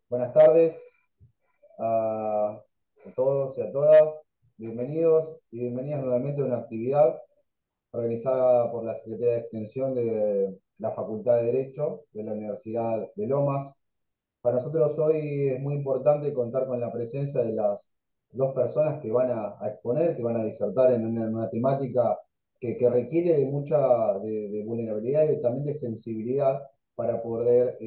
Buenas tardes a todos y a todas. Bienvenidos y bienvenidas nuevamente a una actividad organizada por la Secretaría de Extensión de la Facultad de Derecho de la Universidad de Lomas. Para nosotros hoy es muy importante contar con la presencia de las dos personas que van a exponer, que van a disertar en una temática que requiere de mucha de vulnerabilidad y también de sensibilidad para poder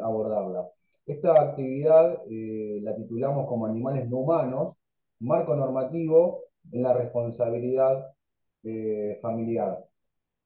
abordarla. Esta actividad la titulamos como Animales no humanos, marco normativo en la responsabilidad familiar.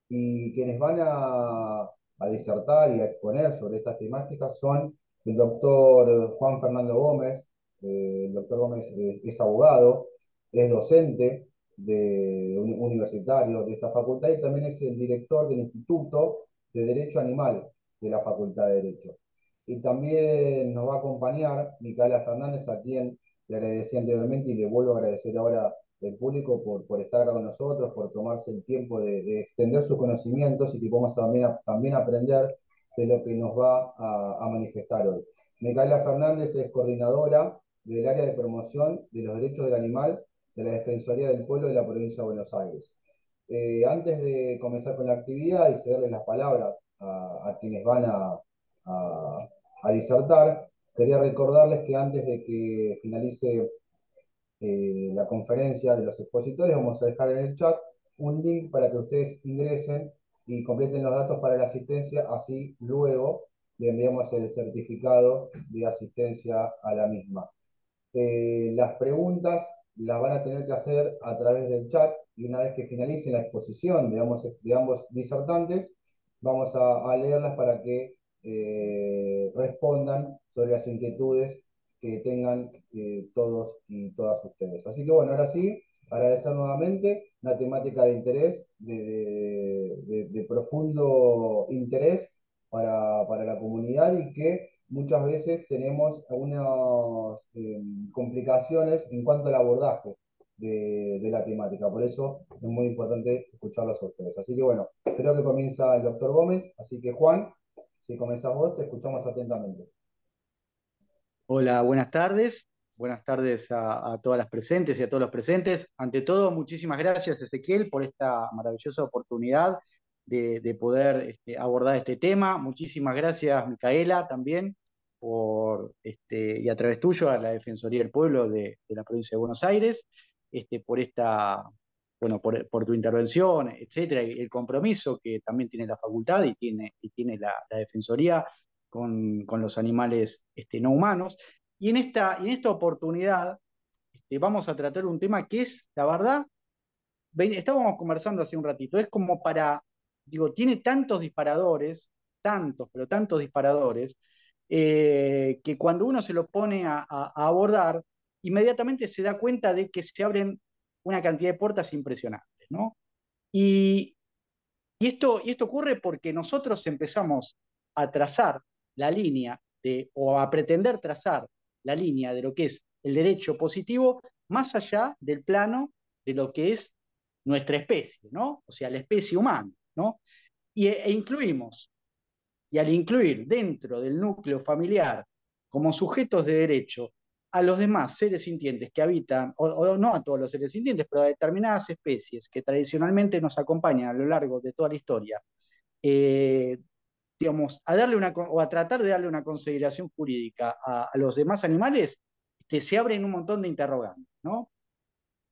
Y quienes van a disertar y a exponer sobre estas temáticas son el doctor Juan Fernando Gómez. El doctor Gómez es abogado, es docente universitario de esta facultad y también es el director del Instituto de Derecho Animal de la Facultad de Derecho. Y también nos va a acompañar Micaela Fernández, a quien le agradecí anteriormente y le vuelvo a agradecer ahora del público por estar acá con nosotros, por tomarse el tiempo de extender sus conocimientos y que podamos también aprender de lo que nos va a manifestar hoy. Micaela Fernández es coordinadora del área de promoción de los derechos del animal de la Defensoría del Pueblo de la Provincia de Buenos Aires. Antes de comenzar con la actividad y cederles las palabras a quienes van a disertar, quería recordarles que antes de que finalice la conferencia de los expositores, vamos a dejar en el chat un link para que ustedes ingresen y completen los datos para la asistencia, así luego le enviamos el certificado de asistencia a la misma. Las preguntas las van a tener que hacer a través del chat y una vez que finalicen la exposición de ambos disertantes, vamos a leerlas para que respondan sobre las inquietudes que tengan todos y todas ustedes. Así que bueno, ahora sí, agradecer nuevamente una temática de interés, de profundo interés para la comunidad y que muchas veces tenemos algunas complicaciones en cuanto al abordaje de la temática. Por eso es muy importante escucharlos a ustedes. Así que bueno, creo que comienza el doctor Gómez. Así que Juan, si comenzás vos, te escuchamos atentamente. Hola, buenas tardes. Buenas tardes a todas las presentes y a todos los presentes. Ante todo, muchísimas gracias, Ezequiel, por esta maravillosa oportunidad de poder abordar este tema. Muchísimas gracias, Micaela, también, y a través tuyo, a la Defensoría del Pueblo de la provincia de Buenos Aires, por bueno, por tu intervención, etcétera, y el compromiso que también tiene la facultad y tiene la Defensoría con los animales no humanos. Y en esta oportunidad vamos a tratar un tema que es, la verdad, estábamos conversando hace un ratito, es como digo, tiene tantos disparadores, tantos, pero tantos disparadores, que cuando uno se lo pone a abordar, inmediatamente se da cuenta de que se abren una cantidad de puertas impresionantes, ¿no? Y, y esto ocurre porque nosotros empezamos a trazar la línea o a pretender trazar la línea de lo que es el derecho positivo más allá del plano de lo que es nuestra especie, ¿no? O sea, la especie humana, ¿no? E incluimos, y al incluir dentro del núcleo familiar como sujetos de derecho a los demás seres sintientes que habitan, o no a todos los seres sintientes, pero a determinadas especies que tradicionalmente nos acompañan a lo largo de toda la historia, eh, digamos, o a tratar de darle una consideración jurídica a los demás animales, se abren un montón de interrogantes, ¿no?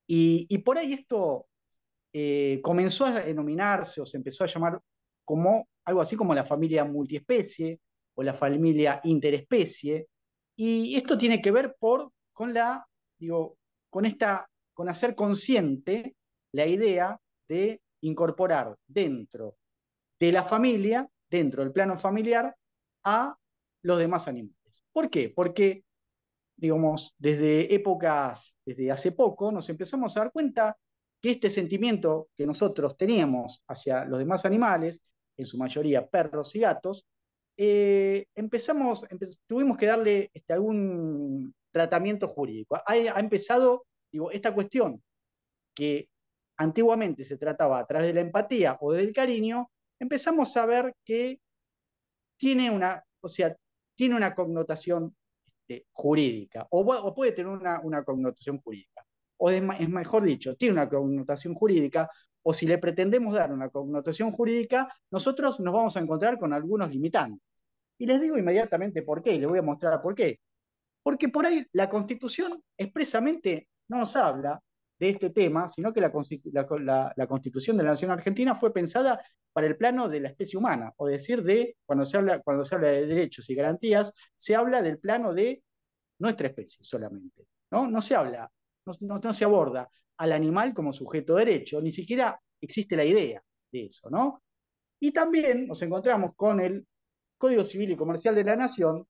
Y por ahí esto comenzó a denominarse o se empezó a llamar como algo así como la familia multiespecie o la familia interespecie. Y esto tiene que ver digo, con hacer consciente la idea de incorporar dentro de la familia, dentro del plano familiar, a los demás animales. ¿Por qué? Porque, digamos, desde hace poco, nos empezamos a dar cuenta que este sentimiento que nosotros teníamos hacia los demás animales, en su mayoría perros y gatos, tuvimos que darle algún tratamiento jurídico. Ha empezado, digo, esta cuestión que antiguamente se trataba a través de la empatía o del cariño, empezamos a ver que tiene una, o sea, tiene una connotación jurídica, o puede tener una connotación jurídica, o es mejor dicho, tiene una connotación jurídica, o si le pretendemos dar una connotación jurídica, nosotros nos vamos a encontrar con algunos limitantes. Y les digo inmediatamente por qué, y les voy a mostrar por qué. Porque por ahí la Constitución expresamente no nos habla de este tema, sino que la Constitución de la Nación Argentina fue pensada para el plano de la especie humana, o decir, cuando se habla de derechos y garantías, se habla del plano de nuestra especie solamente. No se habla, no se aborda al animal como sujeto de derecho, ni siquiera existe la idea de eso, ¿no? Y también nos encontramos con el Código Civil y Comercial de la Nación,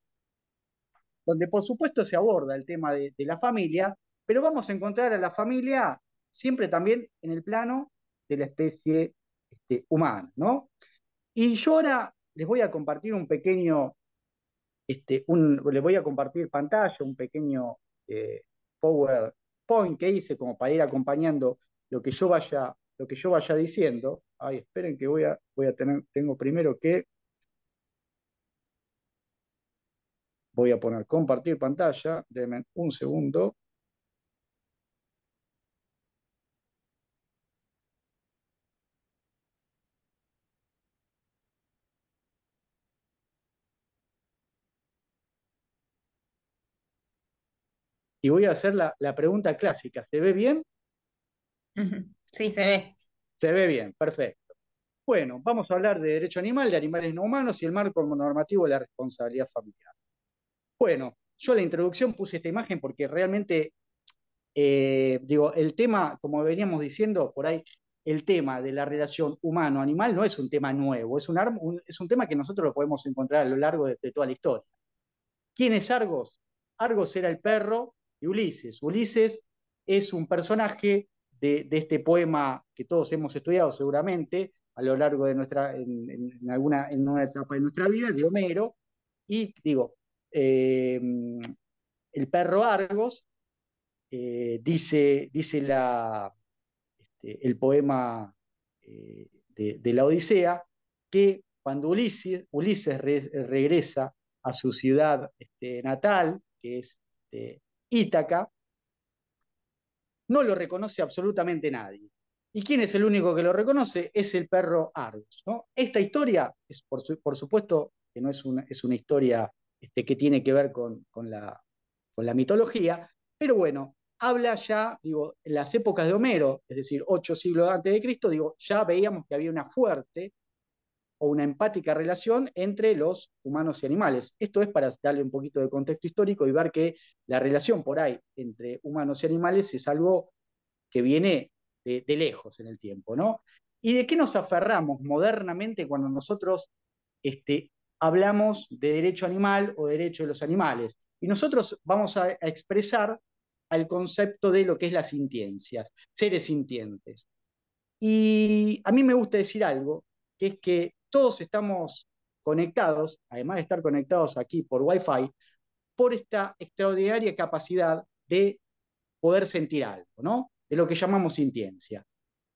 donde por supuesto se aborda el tema de la familia, pero vamos a encontrar a la familia siempre también en el plano de la especie humana, ¿no? Y yo ahora les voy a compartir un pequeño, les voy a compartir pantalla, un pequeño PowerPoint que hice como para ir acompañando lo que yo vaya diciendo. Ay, esperen que tengo primero que voy a poner compartir pantalla, denme un segundo. Y voy a hacer la pregunta clásica. ¿Se ve bien? Sí, se ve. Se ve bien, perfecto. Bueno, vamos a hablar de derecho animal, de animales no humanos y el marco normativo de la responsabilidad familiar. Bueno, yo en la introducción puse esta imagen porque realmente, digo, el tema, como veníamos diciendo por ahí, el tema de la relación humano-animal no es un tema nuevo, es un tema que nosotros lo podemos encontrar a lo largo de toda la historia. ¿Quién es Argos? Argos era el perro de Ulises. Ulises es un personaje de este poema que todos hemos estudiado seguramente a lo largo de en una etapa de nuestra vida, de Homero. Y digo, eh, el perro Argos, dice el poema de la Odisea, que cuando Ulises regresa a su ciudad natal, que es Ítaca, no lo reconoce absolutamente nadie. ¿Y quién es el único que lo reconoce? Es el perro Argos, ¿no? Esta historia, por supuesto, que no es una historia que tiene que ver con la mitología, pero bueno, habla ya, digo, en las épocas de Homero, es decir, 8 siglos antes de Cristo, digo, ya veíamos que había una fuerte o una empática relación entre los humanos y animales. Esto es para darle un poquito de contexto histórico y ver que la relación por ahí entre humanos y animales es algo que viene de lejos en el tiempo, ¿no? ¿Y de qué nos aferramos modernamente cuando nosotros hablamos de derecho animal o derecho de los animales? Y nosotros vamos a expresar al concepto de lo que es las sintiencias, seres sintientes. Y a mí me gusta decir algo, que es que todos estamos conectados, además de estar conectados aquí por Wi-Fi, por esta extraordinaria capacidad de poder sentir algo, ¿no? De lo que llamamos sintiencia.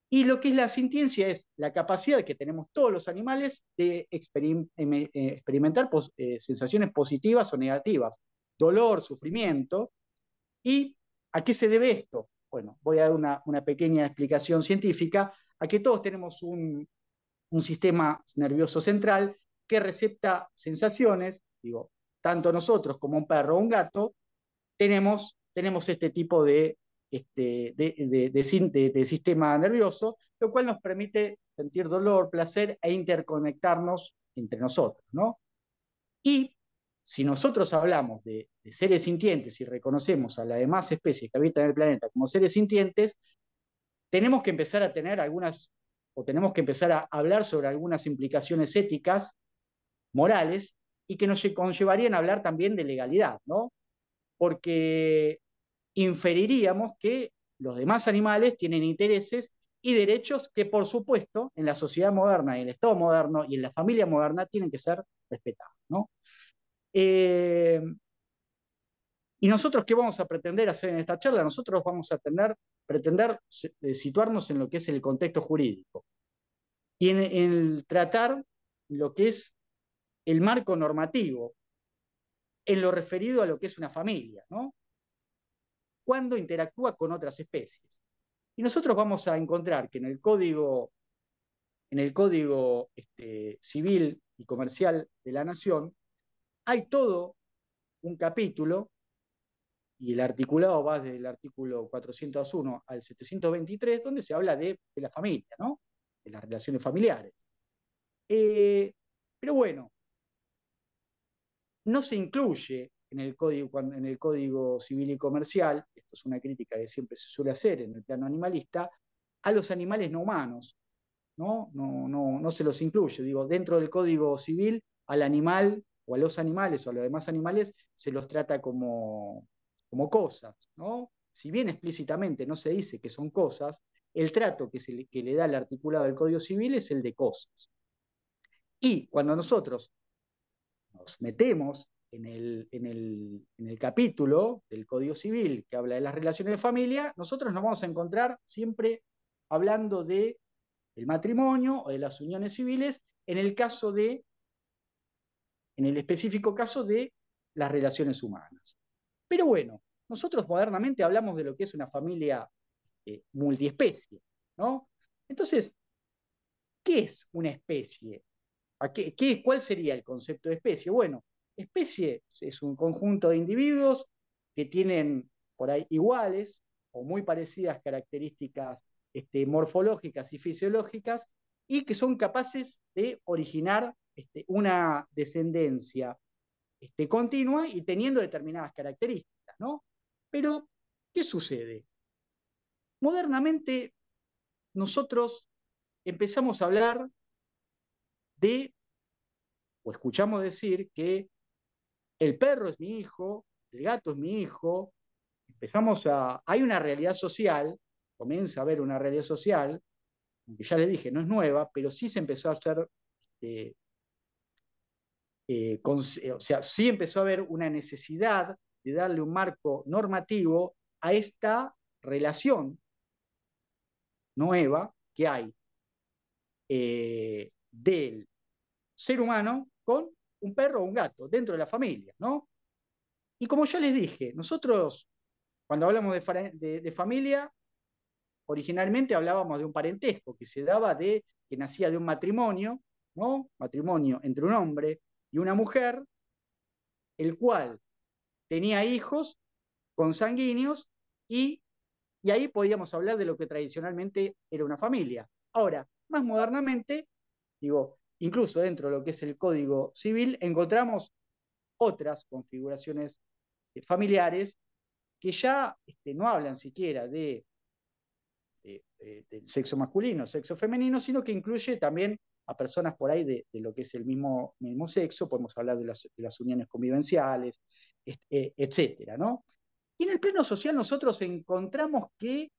Y lo que es la sintiencia es la capacidad que tenemos todos los animales de experimentar sensaciones positivas o negativas, dolor, sufrimiento. ¿Y a qué se debe esto? Bueno, voy a dar una pequeña explicación científica, a que todos tenemos un sistema nervioso central que recepta sensaciones, digo, tanto nosotros como un perro o un gato, tenemos este tipo de sistema nervioso, lo cual nos permite sentir dolor, placer e interconectarnos entre nosotros, ¿no? Y si nosotros hablamos de seres sintientes y reconocemos a las demás especies que habitan el planeta como seres sintientes, tenemos que empezar a tener tenemos que empezar a hablar sobre algunas implicaciones éticas, morales, y que nos conllevarían a hablar también de legalidad, ¿no? Porque inferiríamos que los demás animales tienen intereses y derechos que, por supuesto, en la sociedad moderna, en el Estado moderno y en la familia moderna tienen que ser respetados, ¿no? Eh, ¿Y nosotros qué vamos a pretender hacer en esta charla? Nosotros vamos a pretender situarnos en lo que es el contexto jurídico y en tratar lo que es el marco normativo en lo referido a lo que es una familia, ¿no? Cuando interactúa con otras especies. Y nosotros vamos a encontrar que en el código civil y comercial de la Nación hay todo un capítulo, y el articulado va desde el artículo 401 al 723, donde se habla de la familia, ¿no? De las relaciones familiares. Pero bueno, no se incluye en el código civil y comercial, esto es una crítica que siempre se suele hacer en el plano animalista, a los animales no humanos, ¿no? No se los incluye. Digo, dentro del código civil, al animal o a los animales o a los demás animales se los trata como cosas, ¿no? Si bien explícitamente no se dice que son cosas, el trato que le da el articulado del Código Civil es el de cosas. Y cuando nosotros nos metemos en el capítulo del Código Civil que habla de las relaciones de familia, nosotros nos vamos a encontrar siempre hablando de el matrimonio o de las uniones civiles en el específico caso de las relaciones humanas. Pero bueno, nosotros modernamente hablamos de lo que es una familia multiespecie, ¿no? Entonces, ¿qué es una especie? ¿Cuál sería el concepto de especie? Bueno, especie es un conjunto de individuos que tienen por ahí iguales o muy parecidas características morfológicas y fisiológicas y que son capaces de originar una descendencia continua y teniendo determinadas características, ¿no? Pero, ¿qué sucede? Modernamente nosotros empezamos a hablar de, o escuchamos decir que el perro es mi hijo, el gato es mi hijo, hay una realidad social, comienza a haber una realidad social, que ya les dije, no es nueva, pero sí se empezó a hacer, o sea, sí empezó a haber una necesidad de darle un marco normativo a esta relación nueva que hay del ser humano con un perro o un gato dentro de la familia, ¿no? Y como yo les dije, nosotros cuando hablamos de familia, originalmente hablábamos de un parentesco que se daba que nacía de un matrimonio, ¿no? Matrimonio entre un hombre y una mujer, el cual tenía hijos consanguíneos y ahí podíamos hablar de lo que tradicionalmente era una familia. Ahora, más modernamente, digo, incluso dentro de lo que es el Código Civil, encontramos otras configuraciones familiares que ya no hablan siquiera del sexo masculino, sexo femenino, sino que incluye también a personas por ahí de lo que es el mismo sexo, podemos hablar de las uniones convivenciales, etcétera, ¿no? Y en el plano social nosotros encontramos que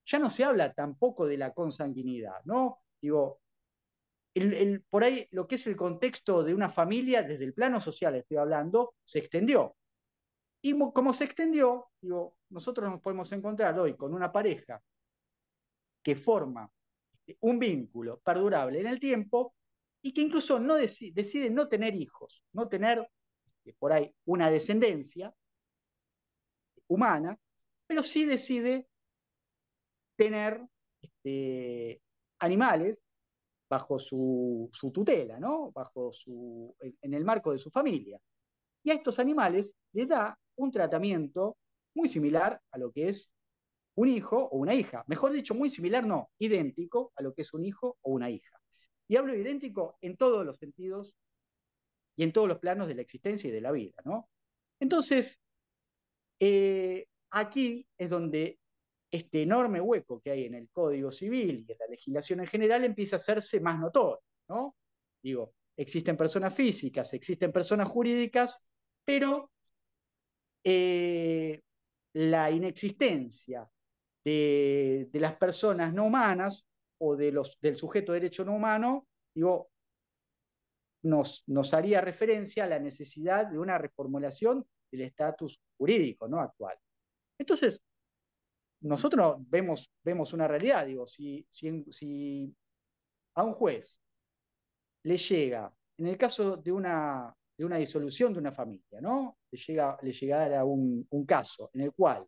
ya no se habla tampoco de la consanguinidad, ¿no? Digo, por ahí lo que es el contexto de una familia, desde el plano social estoy hablando, se extendió. Y como se extendió, digo, nosotros nos podemos encontrar hoy con una pareja que forma un vínculo perdurable en el tiempo y que incluso decide no tener hijos, no tener por ahí una descendencia humana, pero sí decide tener animales bajo su tutela, ¿no? En el marco de su familia. Y a estos animales les da un tratamiento muy similar a lo que es un hijo o una hija. Mejor dicho, muy similar, no, idéntico a lo que es un hijo o una hija. Y hablo idéntico en todos los sentidos y en todos los planos de la existencia y de la vida, ¿no? Entonces, aquí es donde este enorme hueco que hay en el Código Civil y en la legislación en general empieza a hacerse más notorio, ¿no? Digo, existen personas físicas, existen personas jurídicas, pero la inexistencia de las personas no humanas o del sujeto de derecho no humano, digo, nos haría referencia a la necesidad de una reformulación del estatus jurídico, ¿no? Actual. Entonces, nosotros vemos una realidad, digo, si a un juez le llega, en el caso de una de una disolución de una familia, ¿no? Le llegara un caso en el cual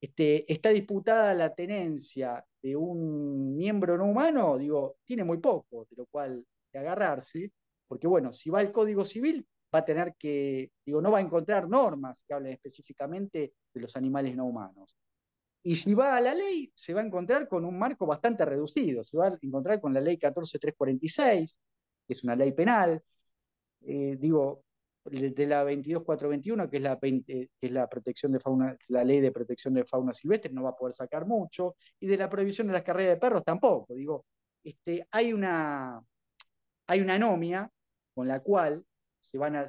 está disputada la tenencia de un miembro no humano, digo, tiene muy poco de lo cual de agarrarse, porque bueno, si va al Código Civil, va a tener que, digo, no va a encontrar normas que hablen específicamente de los animales no humanos. Y si va a la ley, se va a encontrar con un marco bastante reducido, se va a encontrar con la ley 14346, que es una ley penal, digo, de la 22421, que es que es la protección de fauna, la ley de protección de fauna silvestre, no va a poder sacar mucho, y de la prohibición de las carreras de perros tampoco. Digo, hay una anomia con la cual se van a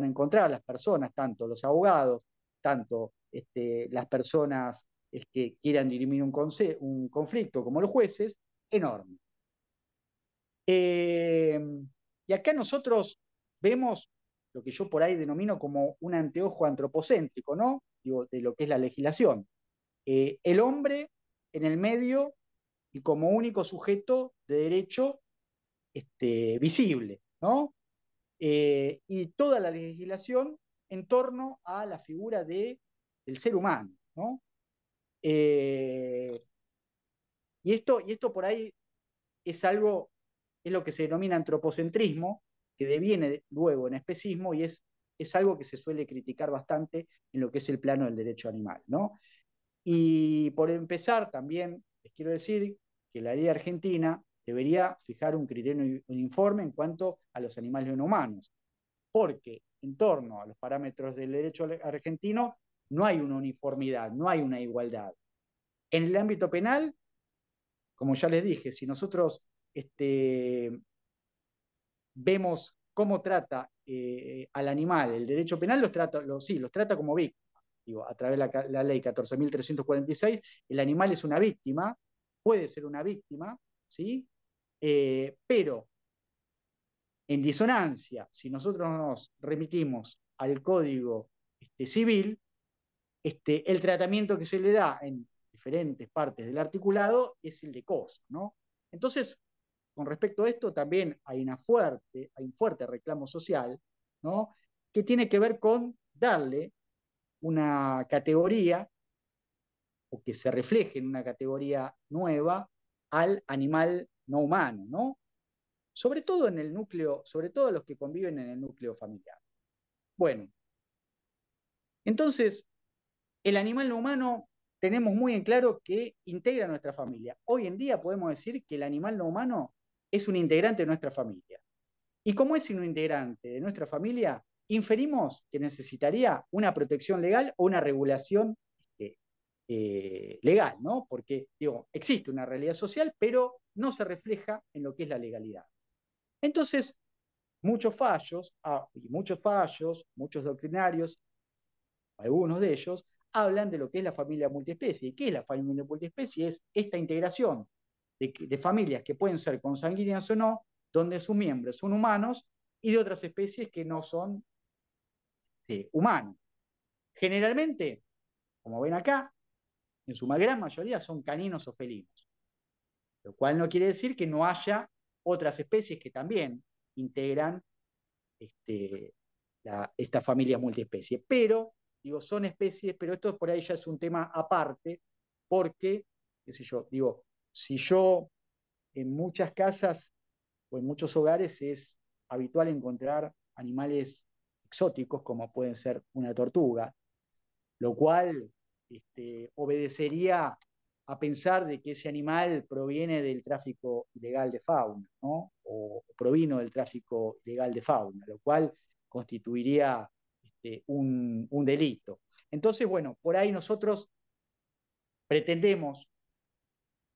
encontrar las personas, tanto los abogados, tanto las personas que quieran dirimir un conflicto como los jueces, enorme. Eh, y acá nosotros vemos lo que yo por ahí denomino como un anteojo antropocéntrico, ¿no? Digo, de lo que es la legislación. El hombre en el medio y como único sujeto de derecho visible, ¿no? Y toda la legislación en torno a la figura del ser humano, ¿no? Eh, y esto por ahí es algo, es lo que se denomina antropocentrismo, que deviene luego en especismo y es algo que se suele criticar bastante en lo que es el plano del derecho animal, ¿no? Y por empezar, también les quiero decir que la ley argentina debería fijar un criterio uniforme en cuanto a los animales no humanos, porque en torno a los parámetros del derecho argentino no hay una uniformidad, no hay una igualdad. En el ámbito penal, como ya les dije, si nosotros vemos cómo trata al animal el derecho penal, los trata como víctima. Digo, a través de la ley 14.346, el animal es una víctima, puede ser una víctima, ¿sí? Pero en disonancia, si nosotros nos remitimos al Código Civil, el tratamiento que se le da en diferentes partes del articulado es el de cosa, ¿no? Entonces, con respecto a esto, también hay un fuerte reclamo social, ¿no? Que tiene que ver con darle una categoría o que se refleje en una categoría nueva al animal no humano, ¿no? Sobre todo en el núcleo, sobre todo los que conviven en el núcleo familiar. Bueno, entonces, el animal no humano tenemos muy en claro que integra nuestra familia. Hoy en día podemos decir que el animal no humano es un integrante de nuestra familia. Y como es un integrante de nuestra familia, inferimos que necesitaría una protección legal o una regulación legal, ¿no? Porque, digo, existe una realidad social, pero no se refleja en lo que es la legalidad. Entonces, muchos doctrinarios, algunos de ellos, hablan de lo que es la familia multiespecie. ¿Y qué es la familia multiespecie? Es esta integración de familias que pueden ser consanguíneas o no, donde sus miembros son humanos y de otras especies que no son humanos. Generalmente, como ven acá, en su gran mayoría son caninos o felinos, lo cual no quiere decir que no haya otras especies que también integran esta familia multiespecie. Pero, digo, son especies, pero esto por ahí ya es un tema aparte, porque, qué sé yo, digo, si yo en muchas casas o en muchos hogares es habitual encontrar animales exóticos como pueden ser una tortuga, lo cual obedecería a pensar de que ese animal proviene del tráfico ilegal de fauna, ¿no? O provino del tráfico ilegal de fauna, lo cual constituiría un delito. Entonces, bueno, por ahí nosotros pretendemos,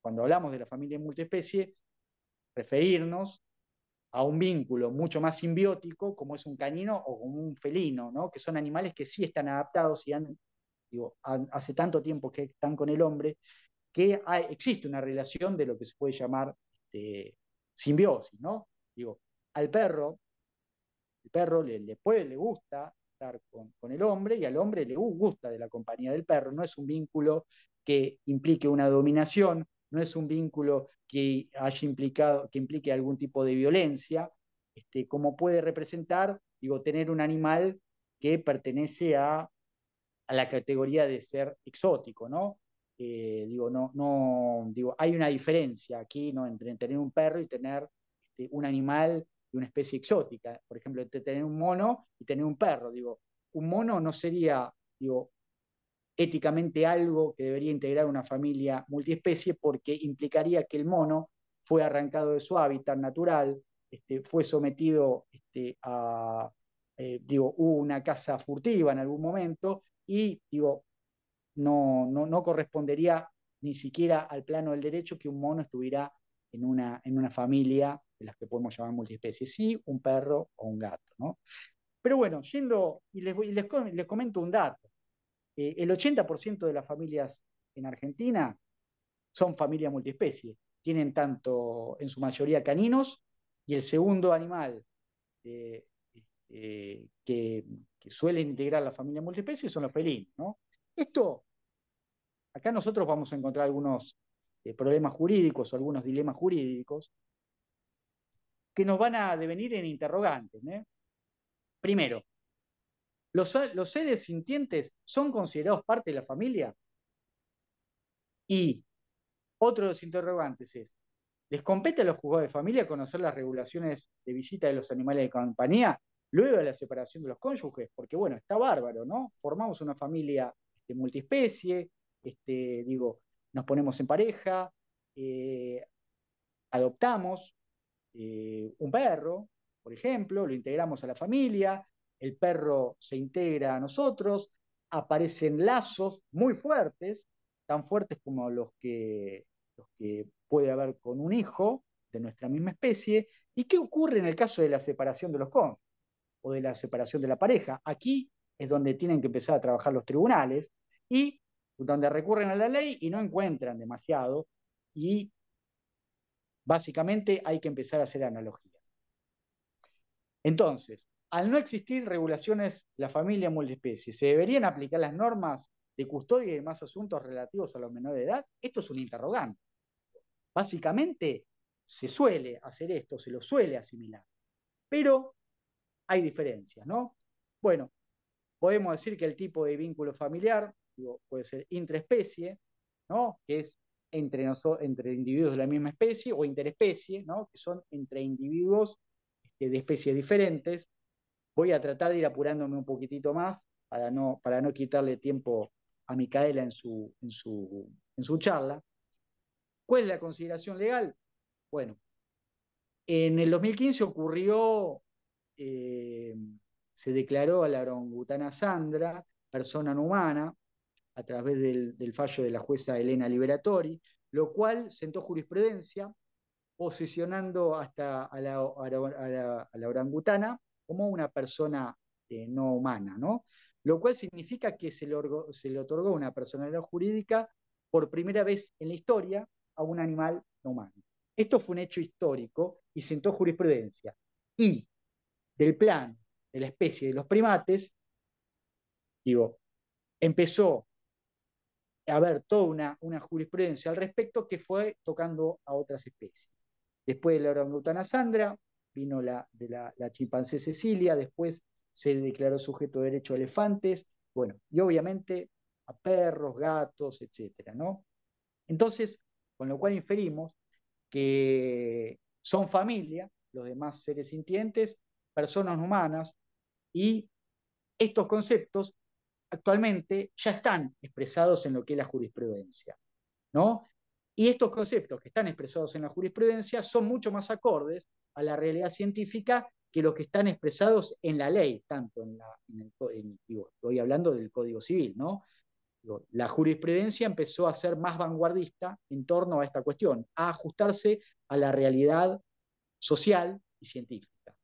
cuando hablamos de la familia multiespecie, referirnos a un vínculo mucho más simbiótico, como es un canino o como un felino, ¿no? Que son animales que sí están adaptados y hace tanto tiempo que están con el hombre, que existe una relación de lo que se puede llamar simbiosis, ¿no? Digo, al perro, el perro le gusta estar con el hombre y al hombre le gusta de la compañía del perro. No es un vínculo que implique una dominación, no es un vínculo que implique algún tipo de violencia, como puede representar, digo, tener un animal que pertenece a la categoría de ser exótico, ¿no? Digo, hay una diferencia aquí, ¿no? Entre tener un perro y tener un animal de una especie exótica. Por ejemplo, entre tener un mono y tener un perro. Digo, un mono no sería, digo, éticamente algo que debería integrar una familia multiespecie porque implicaría que el mono fue arrancado de su hábitat natural, fue sometido digo, hubo una caza furtiva en algún momento y digo, no correspondería ni siquiera al plano del derecho que un mono estuviera en una familia de las que podemos llamar multiespecies, sí, un perro o un gato, ¿no? Pero bueno, yendo, y les comento un dato. El 80% de las familias en Argentina son familias multiespecie. Tienen tanto, en su mayoría, caninos, y el segundo animal eh, que suelen integrar la familia multiespecie son los felinos, ¿no? Esto, acá nosotros vamos a encontrar algunos problemas jurídicos o algunos dilemas jurídicos que nos van a devenir en interrogantes, ¿eh? Primero, ¿los seres sintientes son considerados parte de la familia? Y otro de los interrogantes es, ¿les compete a los juzgados de familia conocer las regulaciones de visita de los animales de compañía luego de la separación de los cónyuges? Porque bueno, está bárbaro, ¿no? Formamos una familia multiespecie, digo, nos ponemos en pareja, eh, adoptamos un perro, por ejemplo, lo integramos a la familia, el perro se integra a nosotros, aparecen lazos muy fuertes, tan fuertes como los que puede haber con un hijo de nuestra misma especie. ¿Y qué ocurre en el caso de la separación de los cónyuges o de la separación de la pareja? Aquí es donde tienen que empezar a trabajar los tribunales y donde recurren a la ley y no encuentran demasiado y básicamente hay que empezar a hacer analogías. Entonces, al no existir regulaciones de la familia multiespecie, ¿se deberían aplicar las normas de custodia y demás asuntos relativos a los menores de edad? Esto es un interrogante. Básicamente, se suele hacer esto, se lo suele asimilar, pero hay diferencias, ¿no? Bueno, podemos decir que el tipo de vínculo familiar digo, puede ser intraespecie, ¿no? Que es entre individuos de la misma especie, o interespecie, ¿no? Que son entre individuos de especies diferentes. Voy a tratar de ir apurándome un poquitito más para no quitarle tiempo a Micaela en su charla. ¿Cuál es la consideración legal? Bueno, en el 2015 ocurrió, eh, se declaró a la orangutana Sandra persona no humana a través del fallo de la jueza Elena Liberatori, lo cual sentó jurisprudencia posicionando hasta a la orangutana como una persona no humana, ¿no? Lo cual significa que se le otorgó una personalidad jurídica por primera vez en la historia a un animal no humano. Esto fue un hecho histórico y sentó jurisprudencia. Y del plan de la especie de los primates, digo, empezó a haber toda una jurisprudencia al respecto que fue tocando a otras especies. Después de la orangutana Sandra, vino la chimpancé Cecilia, después se declaró sujeto de derecho a elefantes, bueno, y obviamente a perros, gatos, etcétera, ¿no? Entonces, con lo cual inferimos que son familia, los demás seres sintientes, personas humanas, y estos conceptos actualmente ya están expresados en lo que es la jurisprudencia, ¿no? Y estos conceptos que están expresados en la jurisprudencia son mucho más acordes a la realidad científica que los que están expresados en la ley, tanto digo, estoy hablando del Código Civil, ¿no? Digo, la jurisprudencia empezó a ser más vanguardista en torno a esta cuestión, a ajustarse a la realidad social y científica.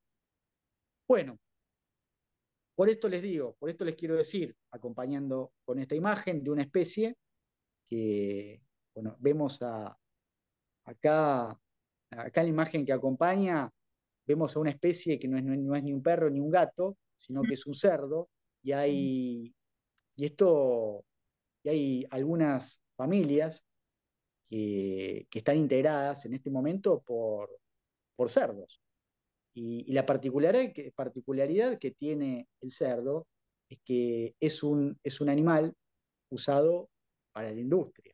Bueno, por esto les digo, por esto les quiero decir, acompañando con esta imagen de una especie que, bueno, vemos acá, acá la imagen que acompaña, vemos a una especie que no es ni un perro ni un gato, sino que es un cerdo, y y esto, y hay algunas familias que están integradas en este momento por cerdos. Y la particularidad que tiene el cerdo es que es un animal usado para la industria,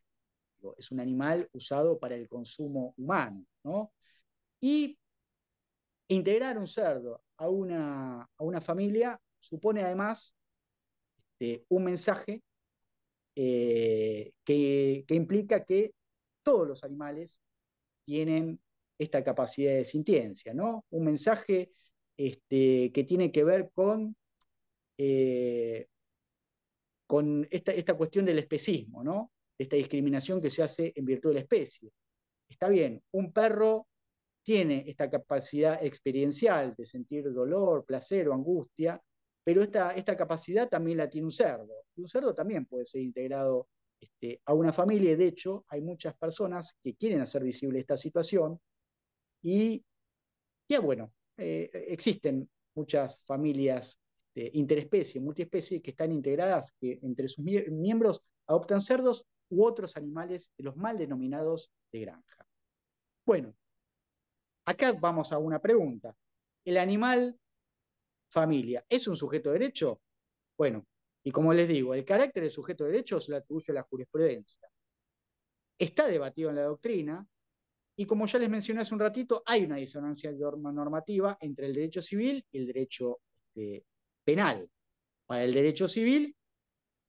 es un animal usado para el consumo humano, ¿no? Y integrar un cerdo a una familia supone además un mensaje que implica que todos los animales tienen esta capacidad de sintiencia, ¿no? Un mensaje que tiene que ver eh, con esta cuestión del especismo, ¿no? De esta discriminación que se hace en virtud de la especie. Está bien, un perro tiene esta capacidad experiencial de sentir dolor, placer o angustia, pero esta capacidad también la tiene un cerdo. Y un cerdo también puede ser integrado a una familia, y de hecho hay muchas personas que quieren hacer visible esta situación, y ya bueno, existen muchas familias interespecie, multiespecie, que están integradas, que entre sus miembros adoptan cerdos u otros animales de los mal denominados de granja. Bueno, acá vamos a una pregunta. ¿El animal familia es un sujeto de derecho? Bueno, y como les digo, el carácter de sujeto de derecho se lo atribuye a la jurisprudencia. Está debatido en la doctrina, y como ya les mencioné hace un ratito, hay una disonancia normativa entre el derecho civil y el derecho penal. Para el derecho civil,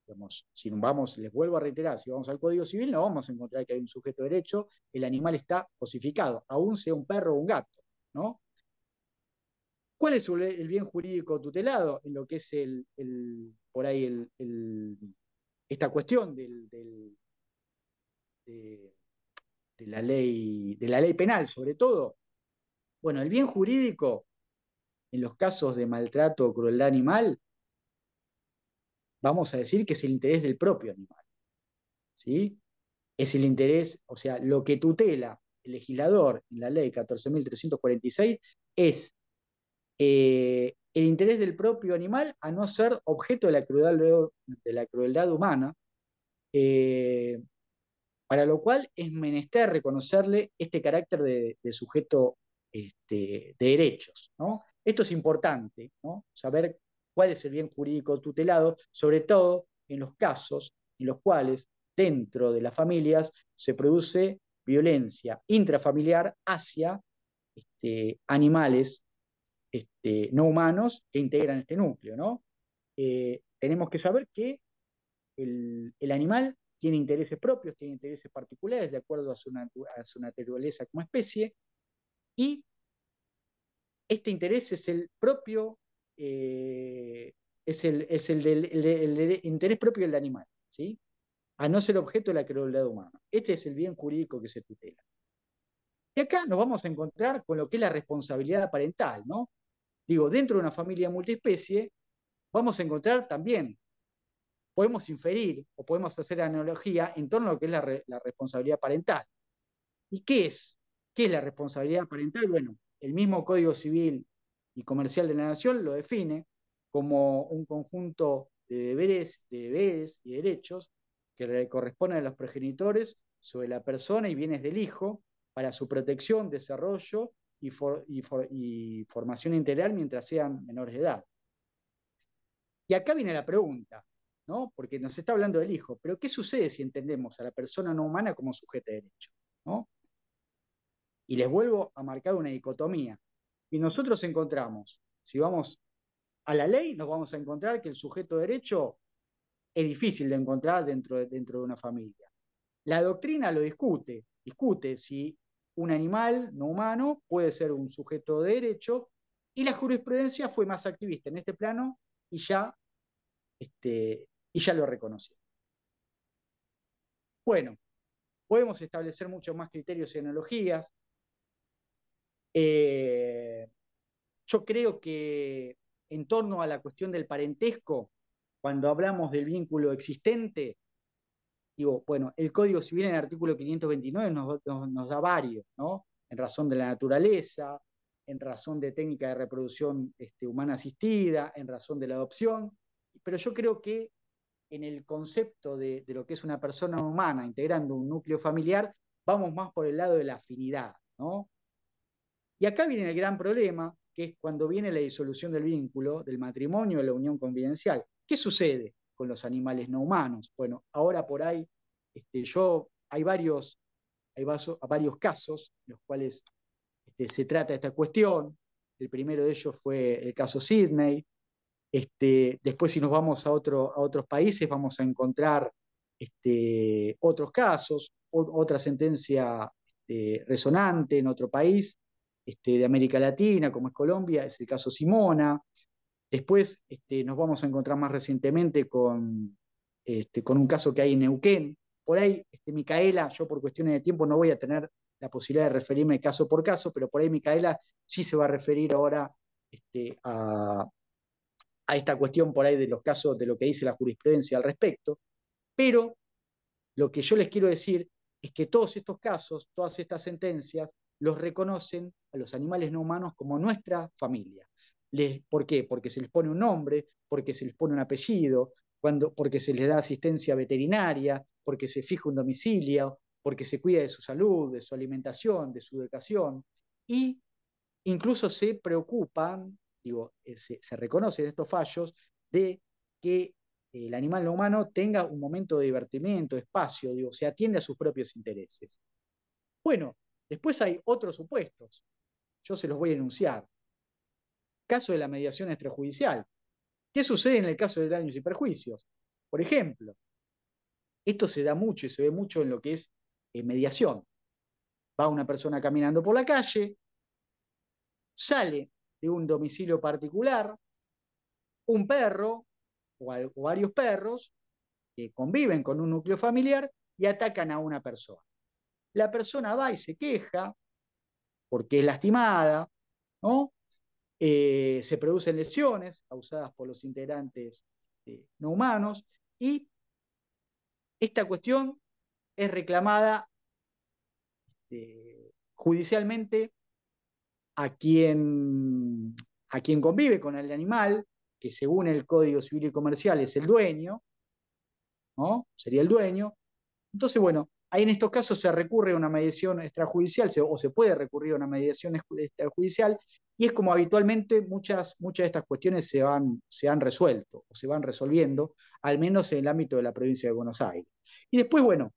digamos, si vamos, les vuelvo a reiterar, si vamos al Código Civil, no vamos a encontrar que hay un sujeto de derecho, el animal está cosificado, aún sea un perro o un gato, ¿no? ¿Cuál es el bien jurídico tutelado en lo que es por ahí esta cuestión de, de la ley penal, sobre todo? Bueno, el bien jurídico en los casos de maltrato o crueldad animal, vamos a decir que es el interés del propio animal, ¿sí? Es el interés, o sea, lo que tutela el legislador en la ley 14.346 es el interés del propio animal a no ser objeto de la crueldad humana, eh, para lo cual es menester reconocerle este carácter de sujeto de derechos, ¿no? Esto es importante, ¿no? Saber cuál es el bien jurídico tutelado, sobre todo en los casos en los cuales dentro de las familias se produce violencia intrafamiliar hacia animales no humanos que integran este núcleo, ¿no? Tenemos que saber que el animal tiene intereses propios, tiene intereses particulares de acuerdo a su naturaleza como especie, y este interés es el propio, es el interés propio del animal, ¿sí? A no ser objeto de la crueldad humana. Este es el bien jurídico que se tutela. Y acá nos vamos a encontrar con lo que es la responsabilidad parental, ¿no? Digo, dentro de una familia multiespecie, vamos a encontrar también, podemos inferir o podemos hacer analogía en torno a lo que es la responsabilidad parental. ¿Y qué es? ¿Qué es la responsabilidad parental? Bueno, el mismo Código Civil y Comercial de la Nación lo define como un conjunto de deberes y derechos que le corresponden a los progenitores sobre la persona y bienes del hijo para su protección, desarrollo y formación integral mientras sean menores de edad. Y acá viene la pregunta, ¿no? Porque nos está hablando del hijo, pero ¿qué sucede si entendemos a la persona no humana como sujeto de derecho? ¿No? Y les vuelvo a marcar una dicotomía. Y nosotros encontramos, si vamos a la ley, nos vamos a encontrar que el sujeto de derecho es difícil de encontrar dentro de una familia. La doctrina lo discute si un animal no humano puede ser un sujeto de derecho, y la jurisprudencia fue más activista en este plano y ya, y ya lo reconoció. Bueno, podemos establecer muchos más criterios y analogías. Yo creo que en torno a la cuestión del parentesco, cuando hablamos del vínculo existente, digo, bueno, el Código Civil en el artículo 529 nos da varios, ¿no? En razón de la naturaleza, en razón de técnica de reproducción humana asistida, en razón de la adopción, pero yo creo que en el concepto de lo que es una persona humana integrando un núcleo familiar, vamos más por el lado de la afinidad, ¿no? Y acá viene el gran problema, que es cuando viene la disolución del vínculo, del matrimonio, de la unión convivencial. ¿Qué sucede con los animales no humanos? Bueno, ahora por ahí hay varios casos en los cuales se trata esta cuestión. El primero de ellos fue el caso Sidney. Después, si nos vamos a otros países, vamos a encontrar otros casos, otra sentencia resonante en otro país de América Latina, como es Colombia, es el caso Simona. Después nos vamos a encontrar más recientemente con un caso que hay en Neuquén. Por ahí, Micaela, yo por cuestiones de tiempo no voy a tener la posibilidad de referirme caso por caso, pero por ahí Micaela sí se va a referir ahora a esta cuestión por ahí de los casos, de lo que dice la jurisprudencia al respecto. Pero lo que yo les quiero decir es que todos estos casos, todas estas sentencias, los reconocen a los animales no humanos como nuestra familia. ¿Por qué? Porque se les pone un nombre, porque se les pone un apellido, porque se les da asistencia veterinaria, porque se fija un domicilio, porque se cuida de su salud, de su alimentación, de su educación, y incluso se preocupan, se reconocen estos fallos de que el animal no humano tenga un momento de divertimiento, espacio, se atiende a sus propios intereses. Bueno, después hay otros supuestos, yo se los voy a enunciar. Caso de la mediación extrajudicial. ¿Qué sucede en el caso de daños y perjuicios? Por ejemplo, esto se da mucho y se ve mucho en lo que es mediación. Va una persona caminando por la calle, sale de un domicilio particular, un perro o varios perros que conviven con un núcleo familiar y atacan a una persona. La persona va y se queja porque es lastimada, ¿no? Se producen lesiones causadas por los integrantes no humanos y esta cuestión es reclamada judicialmente a quien convive con el animal, que según el Código Civil y Comercial es el dueño, ¿no? Sería el dueño. Entonces, bueno, ahí en estos casos se recurre a una mediación extrajudicial o se puede recurrir a una mediación extrajudicial y es como habitualmente muchas de estas cuestiones se han resuelto o se van resolviendo, al menos en el ámbito de la provincia de Buenos Aires. Y después, bueno,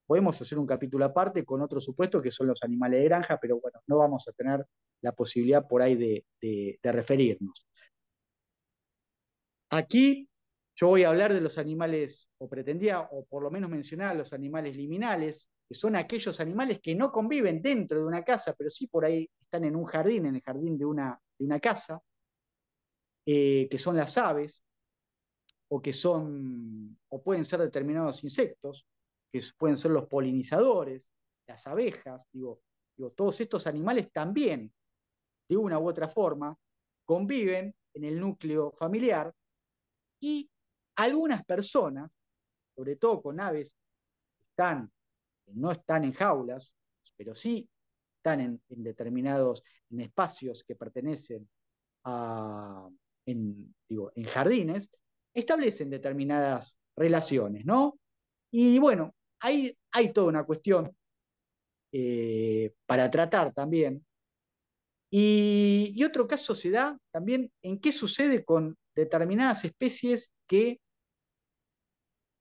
podemos hacer un capítulo aparte con otros supuestos que son los animales de granja, pero bueno, no vamos a tener la posibilidad por ahí de referirnos. Aquí yo voy a hablar de los animales, o pretendía, o por lo menos mencionar los animales liminales, que son aquellos animales que no conviven dentro de una casa, pero sí por ahí están en un jardín, en el jardín de una casa, que son las aves, o pueden ser determinados insectos, que pueden ser los polinizadores, las abejas, todos estos animales también, de una u otra forma, conviven en el núcleo familiar y algunas personas, sobre todo con aves que no están en jaulas, pero sí están en espacios que pertenecen a, en jardines, establecen determinadas relaciones, ¿no? Y bueno, hay toda una cuestión para tratar también. Y otro caso se da también en qué sucede con determinadas especies que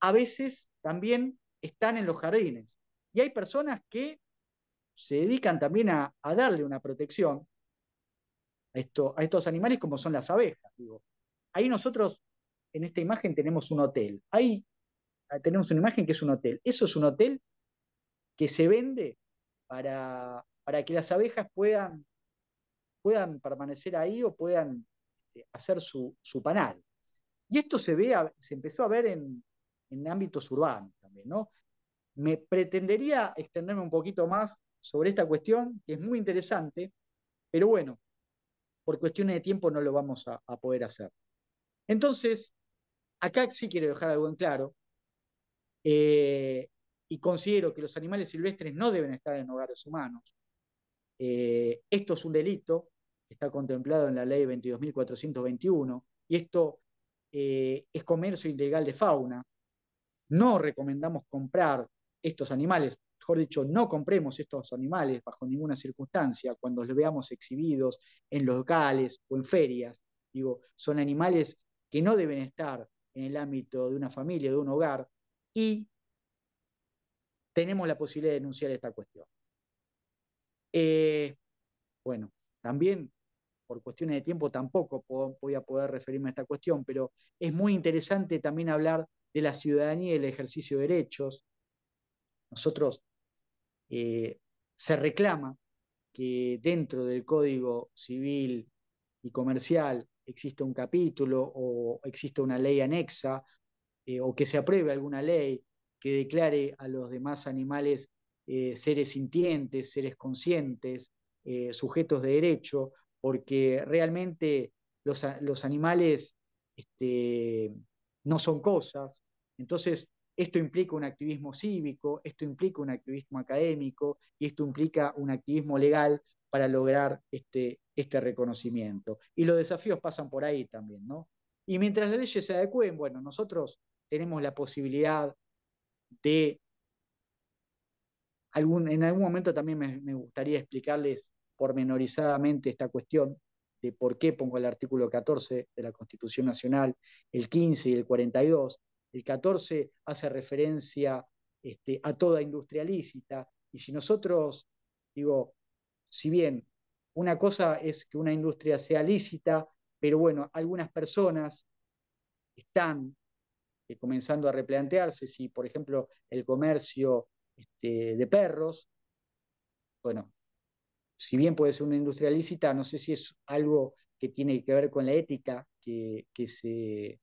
a veces también están en los jardines. Y hay personas que se dedican también a darle una protección a estos animales como son las abejas. Ahí nosotros en esta imagen tenemos un hotel. Ahí tenemos una imagen que es un hotel. Eso es un hotel que se vende para que las abejas puedan permanecer ahí o puedan hacer su panal. Y esto se empezó a ver en ámbitos urbanos también, ¿no? Me pretendería extenderme un poquito más sobre esta cuestión, que es muy interesante, pero bueno, por cuestiones de tiempo no lo vamos a poder hacer. Entonces, acá sí quiero dejar algo en claro, y considero que los animales silvestres no deben estar en hogares humanos. Esto es un delito, está contemplado en la ley 22.421, y esto es comercio ilegal de fauna. No recomendamos comprar estos animales, mejor dicho, no compremos estos animales bajo ninguna circunstancia cuando los veamos exhibidos en locales o en ferias. Digo, son animales que no deben estar en el ámbito de una familia, de un hogar, y tenemos la posibilidad de denunciar esta cuestión. Bueno, también por cuestiones de tiempo tampoco voy a poder referirme a esta cuestión, pero es muy interesante también hablar de la ciudadanía y el ejercicio de derechos. Nosotros se reclama que dentro del Código Civil y Comercial existe un capítulo o existe una ley anexa o que se apruebe alguna ley que declare a los demás animales seres sintientes, seres conscientes, sujetos de derecho, porque realmente los animales no son cosas. Entonces, esto implica un activismo cívico, esto implica un activismo académico y esto implica un activismo legal para lograr este reconocimiento. Y los desafíos pasan por ahí también, ¿no? Y mientras las leyes se adecúen, bueno, nosotros tenemos la posibilidad de, en algún momento también me gustaría explicarles pormenorizadamente esta cuestión de por qué pongo el artículo 14 de la Constitución Nacional, el 15 y el 42. El 14 hace referencia a toda industria lícita, y si nosotros, digo, si bien una cosa es que una industria sea lícita, pero bueno, algunas personas están comenzando a replantearse si, por ejemplo, el comercio de perros, bueno, si bien puede ser una industria lícita, no sé si es algo que tiene que ver con la ética que se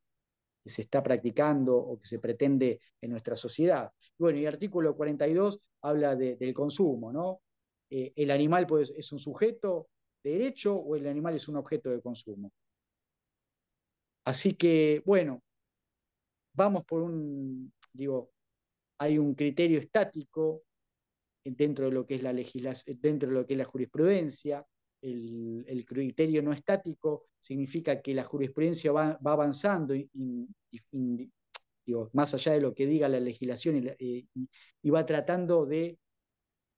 está practicando o que se pretende en nuestra sociedad. Bueno, y el artículo 42 habla del consumo, ¿no? ¿El animal pues, es un sujeto de derecho o el animal es un objeto de consumo? Así que, bueno, vamos por digo, hay un criterio estático dentro de lo que es la legislación, dentro de lo que es la jurisprudencia. El criterio no estático significa que la jurisprudencia va avanzando digo, más allá de lo que diga la legislación y va tratando de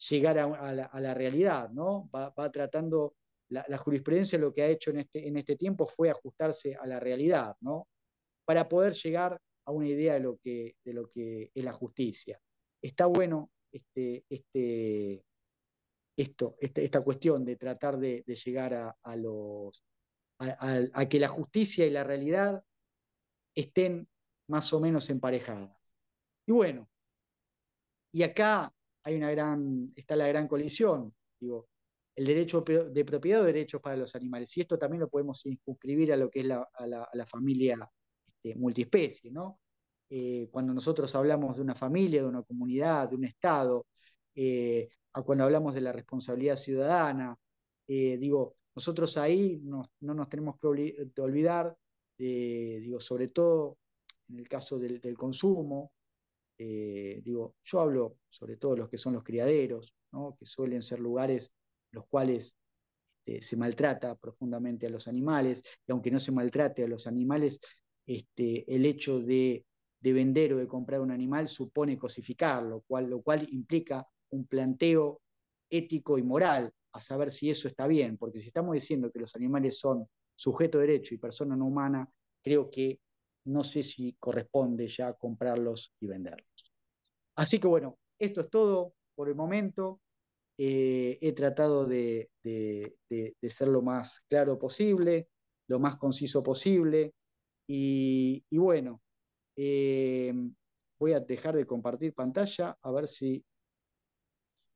llegar a la realidad, ¿no? Va tratando, la jurisprudencia lo que ha hecho en este tiempo fue ajustarse a la realidad, ¿no? Para poder llegar a una idea de lo que es la justicia. Está bueno esta cuestión de tratar de llegar a que la justicia y la realidad estén más o menos emparejadas. Y bueno, y acá está la gran colisión, digo, el derecho de propiedad o derechos para los animales. Y esto también lo podemos inscribir a lo que es a la familia multiespecie, ¿no? Cuando nosotros hablamos de una familia, de una comunidad, de un Estado, cuando hablamos de la responsabilidad ciudadana, digo, nosotros ahí no nos tenemos que olvidar, digo, sobre todo en el caso del consumo, digo, yo hablo sobre todo de los que son los criaderos, ¿no? Que suelen ser lugares en los cuales se maltrata profundamente a los animales, y aunque no se maltrate a los animales, el hecho de vender o de comprar un animal supone cosificarlo, lo cual implica un planteo ético y moral a saber si eso está bien, porque si estamos diciendo que los animales son sujeto de derecho y persona no humana, creo que no sé si corresponde ya comprarlos y venderlos. Así que bueno, esto es todo por el momento. He tratado de ser lo más claro posible, lo más conciso posible. Y bueno, eh, voy a dejar de compartir pantalla a ver si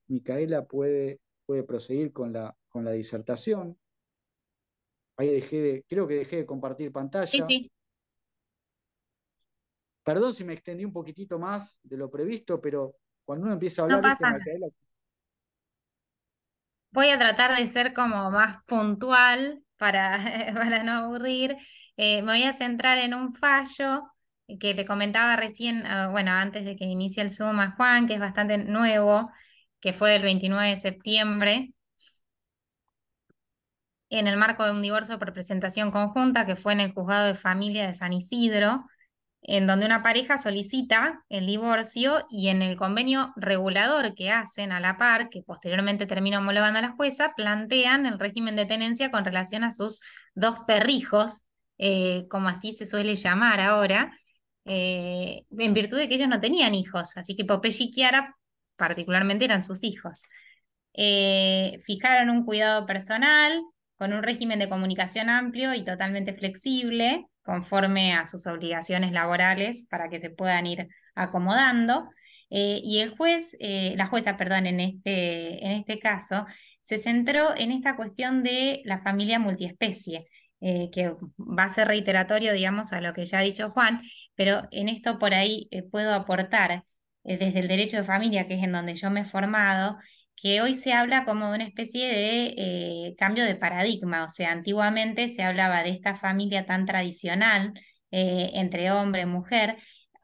Micaela puede proseguir con la disertación. Ahí creo que dejé de compartir Sí, pantalla. sí, Perdón si me extendí un poquitito más de lo previsto, pero cuando uno empieza a no hablar, viste, pasa nada. Micaela. Voy a tratar de ser como más puntual para, para no aburrir. Me voy a centrar en un fallo que le comentaba recién, bueno, antes de que inicie el Zoom a Juan, que es bastante nuevo, que fue del 29 de septiembre, en el marco de un divorcio por presentación conjunta que fue en el Juzgado de Familia de San Isidro. en donde una pareja solicita el divorcio y en el convenio regulador que hacen a la par, que posteriormente termina homologando a la jueza, plantean el régimen de tenencia con relación a sus dos perrijos, como así se suele llamar ahora, en virtud de que ellos no tenían hijos, así que Popeye y Chiara particularmente eran sus hijos. Fijaron un cuidado personal con un régimen de comunicación amplio y totalmente flexible, conforme a sus obligaciones laborales para que se puedan ir acomodando. Y el juez, la jueza, perdón, en este caso, se centró en esta cuestión de la familia multiespecie, que va a ser reiteratorio, digamos, a lo que ya ha dicho Juan, pero en esto por ahí puedo aportar desde el derecho de familia, que es en donde yo me he formado, que hoy se habla como de una especie de cambio de paradigma, o sea, antiguamente se hablaba de esta familia tan tradicional entre hombre y mujer,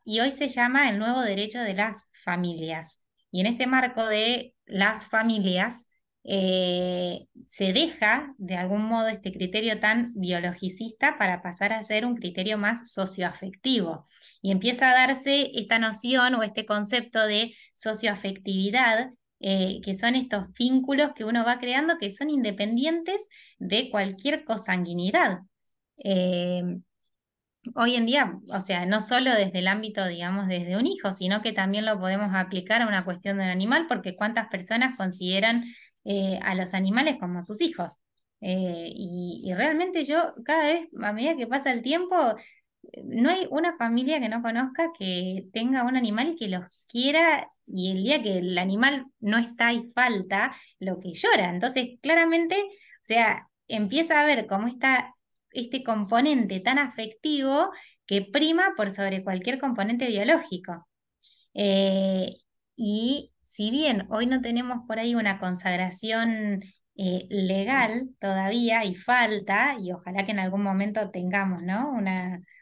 y hoy se llama el nuevo derecho de las familias. Y en este marco de las familias, se deja de algún modo este criterio tan biologicista para pasar a ser un criterio más socioafectivo. Y empieza a darse esta noción o este concepto de socioafectividad, que son estos vínculos que uno va creando que son independientes de cualquier consanguinidad. Eh, Hoy en día, o sea, no solo desde el ámbito, digamos, desde un hijo, sino que también lo podemos aplicar a una cuestión de un animal, porque cuántas personas consideran a los animales como sus hijos. Y realmente yo cada vez, a medida que pasa el tiempo, no hay una familia que no conozca que tenga un animal y que los quiera, y el día que el animal no está y falta, lo que llora. Entonces, claramente, o sea, empieza a ver cómo está este componente tan afectivo que prima por sobre cualquier componente biológico. Eh, y si bien hoy no tenemos por ahí una consagración legal todavía y falta, y ojalá que en algún momento tengamos, ¿no?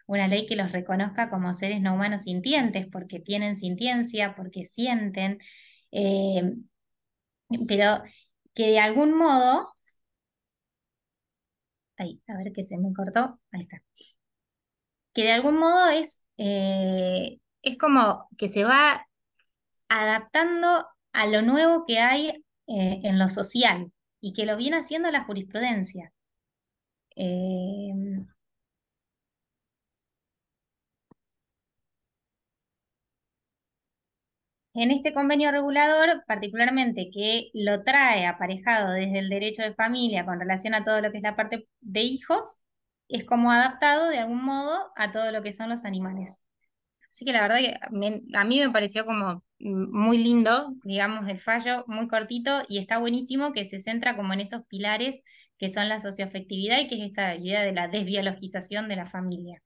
Una ley que los reconozca como seres no humanos sintientes, porque tienen sintiencia, porque sienten, eh, pero que de algún modo, ay, a ver que se me cortó, ahí está, que de algún modo es como que se va adaptando a lo nuevo que hay en lo social y que lo viene haciendo la jurisprudencia. Eh, en este convenio regulador, particularmente que lo trae aparejado desde el derecho de familia con relación a todo lo que es la parte de hijos, es como adaptado de algún modo a todo lo que son los animales. Así que la verdad que a mí me pareció como muy lindo, digamos, el fallo, muy cortito, y está buenísimo que se centra como en esos pilares que son la socioafectividad y que es esta idea de la desbiologización de la familia.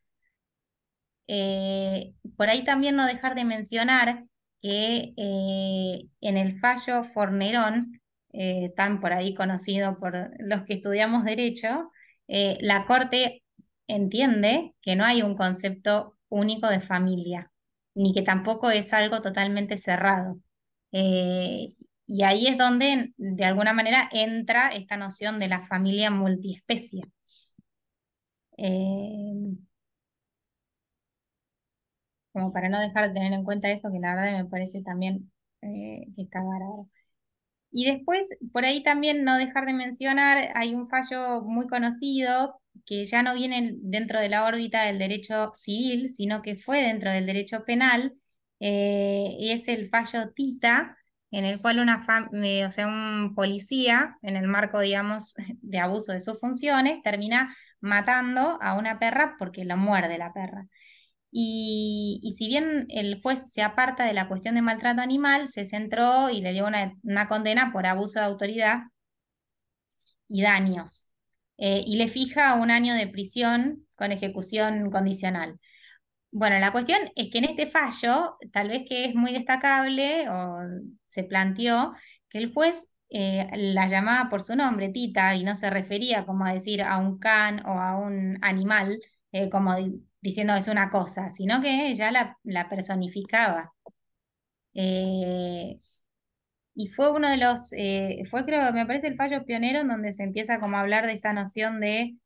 Por ahí también no dejar de mencionar que en el fallo Fornerón, tan por ahí conocido por los que estudiamos derecho, la Corte entiende que no hay un concepto único de familia, ni que tampoco es algo totalmente cerrado. Eh, y ahí es donde, de alguna manera, entra esta noción de la familia multiespecie. Eh, Como para no dejar de tener en cuenta eso, que la verdad me parece también que está bárbaro. Y después, por ahí también no dejar de mencionar, hay un fallo muy conocido que ya no viene dentro de la órbita del derecho civil, sino que fue dentro del derecho penal, y es el fallo Tita, en el cual o sea, un policía, en el marco, digamos, de abuso de sus funciones, termina matando a una perra porque lo muerde la perra. Y si bien el juez se aparta de la cuestión de maltrato animal, se centró y le dio una condena por abuso de autoridad y daños. Y le fija 1 año de prisión con ejecución condicional. Bueno, la cuestión es que en este fallo, tal vez que es muy destacable, o se planteó que el juez la llamaba por su nombre, Tita, y no se refería como a decir a un can o a un animal, como diciendo es una cosa, sino que ya la personificaba. Eh, y fue uno de los, fue creo, me parece el fallo pionero en donde se empieza como a hablar de esta noción de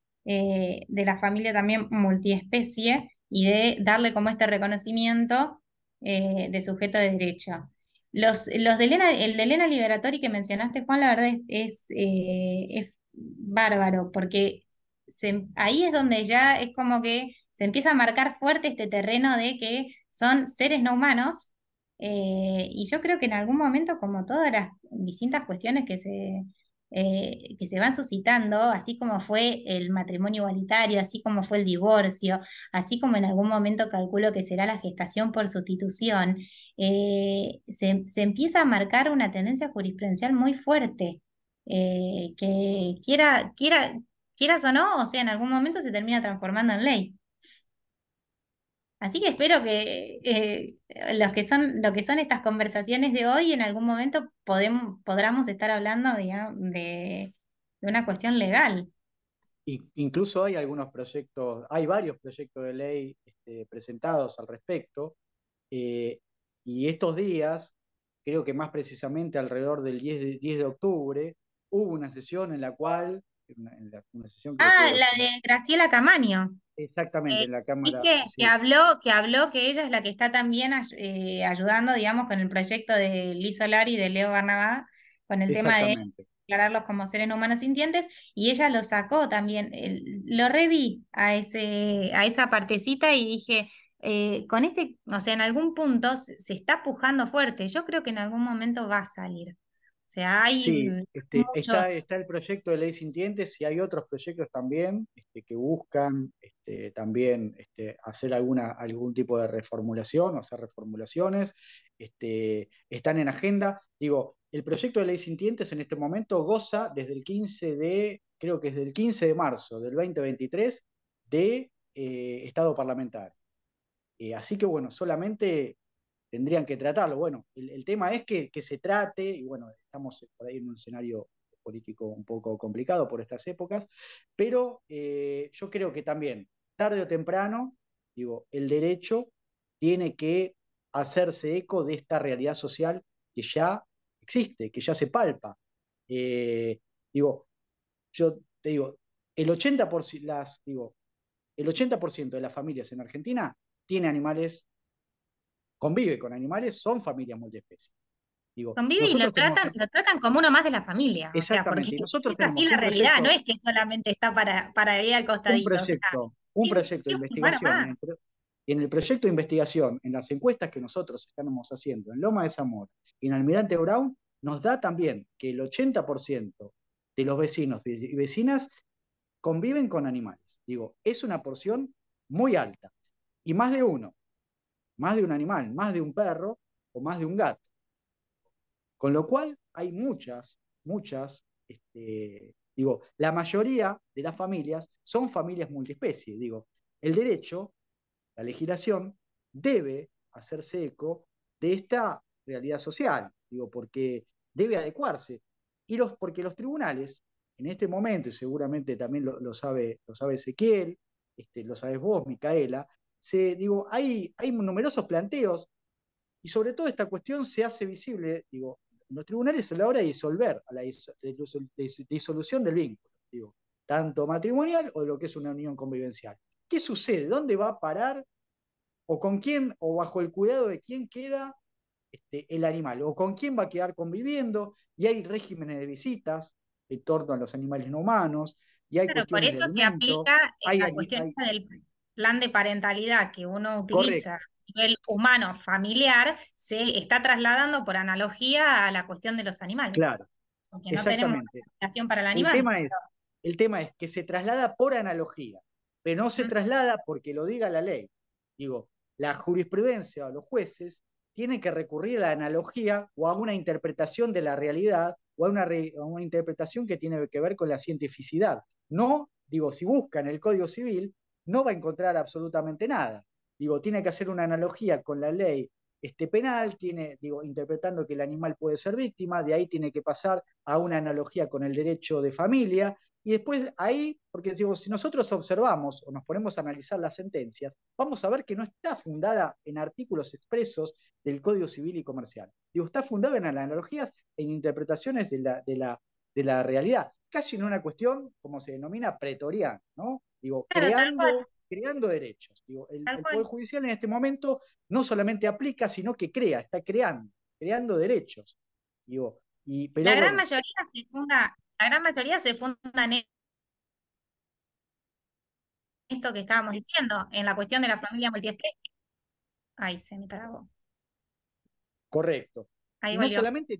la familia también multiespecie, y de darle como este reconocimiento de sujeto de derecho. Los de el de Elena Liberatori que mencionaste, Juan, la verdad es bárbaro, porque ahí es donde ya es como que se empieza a marcar fuerte este terreno de que son seres no humanos, y yo creo que en algún momento, como todas las distintas cuestiones que se van suscitando, así como fue el matrimonio igualitario, así como fue el divorcio, así como en algún momento calculo que será la gestación por sustitución, se empieza a marcar una tendencia jurisprudencial muy fuerte, que quieras o no, o sea, en algún momento se termina transformando en ley. Así que espero que lo que son estas conversaciones de hoy, en algún momento podamos estar hablando, digamos, de una cuestión legal. Incluso hay algunos proyectos, hay varios proyectos de ley presentados al respecto, eh, y estos días, creo que más precisamente alrededor del 10 de octubre, hubo una sesión en la cual, una sesión que se Ah, tuvo la de Graciela Camaño. exactamente Eh, en la Cámara, Viste sí, que habló que ella es la que está también ayudando, digamos, con el proyecto de Liz Solari y de Leo Barnabá, con el tema de exactamente. declararlos como seres no humanos sintientes, y ella lo sacó también. Lo reví a esa partecita y dije, con o sea, en algún punto se está pujando fuerte. Yo creo que en algún momento va a salir. O sea, hay Sí, muchos. está el proyecto de ley sintientes y hay otros proyectos también que buscan también hacer algún tipo de reformulación o hacer reformulaciones. Están en agenda. Digo, el proyecto de ley sintientes en este momento goza desde el 15 creo que es del 15 de marzo del 2023, de estado parlamentario. Así que bueno, solamente tendrían que tratarlo. Bueno, el tema es que se trate, y bueno, estamos por ahí en un escenario político un poco complicado por estas épocas, pero yo creo que también, tarde o temprano, digo, el derecho tiene que hacerse eco de esta realidad social que ya existe, que ya se palpa. Eh, digo, yo te digo, el 80%, el 80% de las familias en Argentina tiene animales, convive con animales, son familias multiespecies. Digo, Convive y nosotros tenemos, lo tratan como uno más de la familia, o sea, porque exactamente, y nosotros es así tenemos la realidad, no es que solamente está para ir al costadito, o sea, un es, proyecto de es un humano investigación, más. en el proyecto de investigación, en las encuestas que nosotros estamos haciendo en Loma de Zamora y en Almirante Brown, nos da también que el 80% de los vecinos y vecinas conviven con animales. Digo, es una porción muy alta. Y más de uno, más de un animal, más de un perro o más de un gato. Con lo cual hay digo, la mayoría de las familias son familias multiespecie. Digo, el derecho, la legislación, debe hacerse eco de esta realidad social, digo, porque debe adecuarse. Porque los tribunales, en este momento, y seguramente también lo sabe Ezequiel, lo sabes vos, Micaela, hay numerosos planteos y sobre todo esta cuestión se hace visible, digo, en los tribunales a la hora de disolver, a la disolución del vínculo, digo, tanto matrimonial o de lo que es una unión convivencial. ¿Qué sucede? ¿Dónde va a parar? ¿O con quién, o bajo el cuidado de quién queda el animal? ¿O con quién va a quedar conviviendo? Y hay regímenes de visitas en torno a los animales no humanos, y hay Claro, por cuestiones de eso se alimento, aplica hay, la cuestión hay esta del plan de parentalidad que uno utiliza a correcto, nivel humano, familiar, se está trasladando por analogía a la cuestión de los animales, claro, porque no tenemos una exactamente. explicación para el El animal. tema es, el tema es que se traslada por analogía, pero no se Mm. traslada porque lo diga la ley. Digo, la jurisprudencia o los jueces tienen que recurrir a la analogía o a una interpretación de la realidad o a una interpretación que tiene que ver con la cientificidad. No, digo, si busca en el Código Civil, no va a encontrar absolutamente nada. Digo, tiene que hacer una analogía con la ley penal, interpretando que el animal puede ser víctima, de ahí tiene que pasar a una analogía con el derecho de familia, y después ahí, porque digo, si nosotros observamos o nos ponemos a analizar las sentencias, vamos a ver que no está fundada en artículos expresos del Código Civil y Comercial. Digo, está fundada en analogías, en interpretaciones de la realidad, casi en una cuestión, como se denomina, pretoriana, ¿no? Digo, Claro, tal cual. creando derechos. Digo, Tal el cual. Poder Judicial en este momento no solamente aplica, sino que crea, está creando derechos. Digo, pero La gran bueno, mayoría la gran mayoría se funda en esto que estábamos diciendo, en la cuestión de la familia multiespecie. Ay, se me trabó. correcto. Ahí Y no volvió. solamente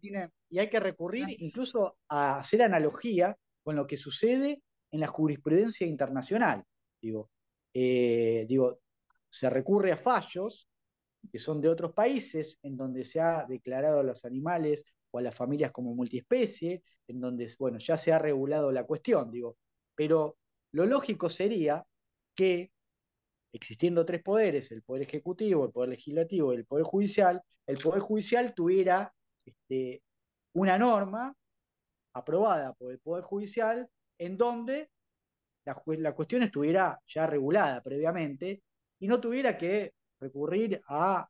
y hay que recurrir Ay, incluso a hacer analogía con lo que sucede en la jurisprudencia internacional. Digo, digo, se recurre a fallos que son de otros países, en donde se ha declarado a los animales o a las familias como multiespecie, en donde, bueno, ya se ha regulado la cuestión, digo. Pero lo lógico sería que, existiendo tres poderes, el poder ejecutivo, el poder legislativo y el poder judicial tuviera una norma aprobada por el poder judicial en donde la cuestión estuviera ya regulada previamente y no tuviera que recurrir a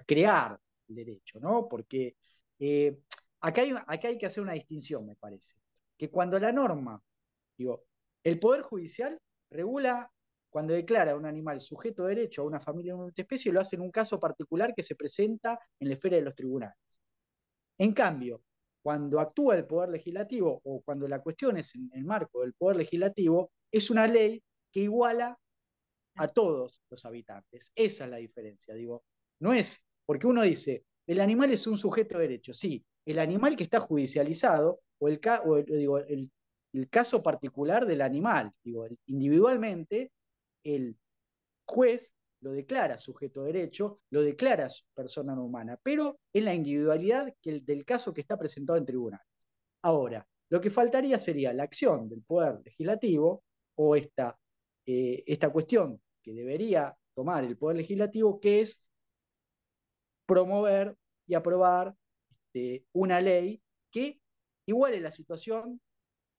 crear el derecho, ¿no? Porque acá hay que hacer una distinción, me parece, que cuando la norma, digo, el Poder Judicial regula cuando declara a un animal sujeto de derecho a una familia o una especie, lo hace en un caso particular que se presenta en la esfera de los tribunales. En cambio, cuando actúa el Poder Legislativo o cuando la cuestión es en el marco del Poder Legislativo, es una ley que iguala a todos los habitantes. Esa es la diferencia, digo. No es porque uno dice, el animal es un sujeto de derecho. Sí, el animal que está judicializado el caso particular del animal. Digo, individualmente, el juez lo declara sujeto de derecho, lo declara persona no humana, pero en la individualidad del caso que está presentado en tribunales. Ahora, lo que faltaría sería la acción del Poder Legislativo o esta cuestión que debería tomar el Poder Legislativo, que es promover y aprobar una ley que iguale la situación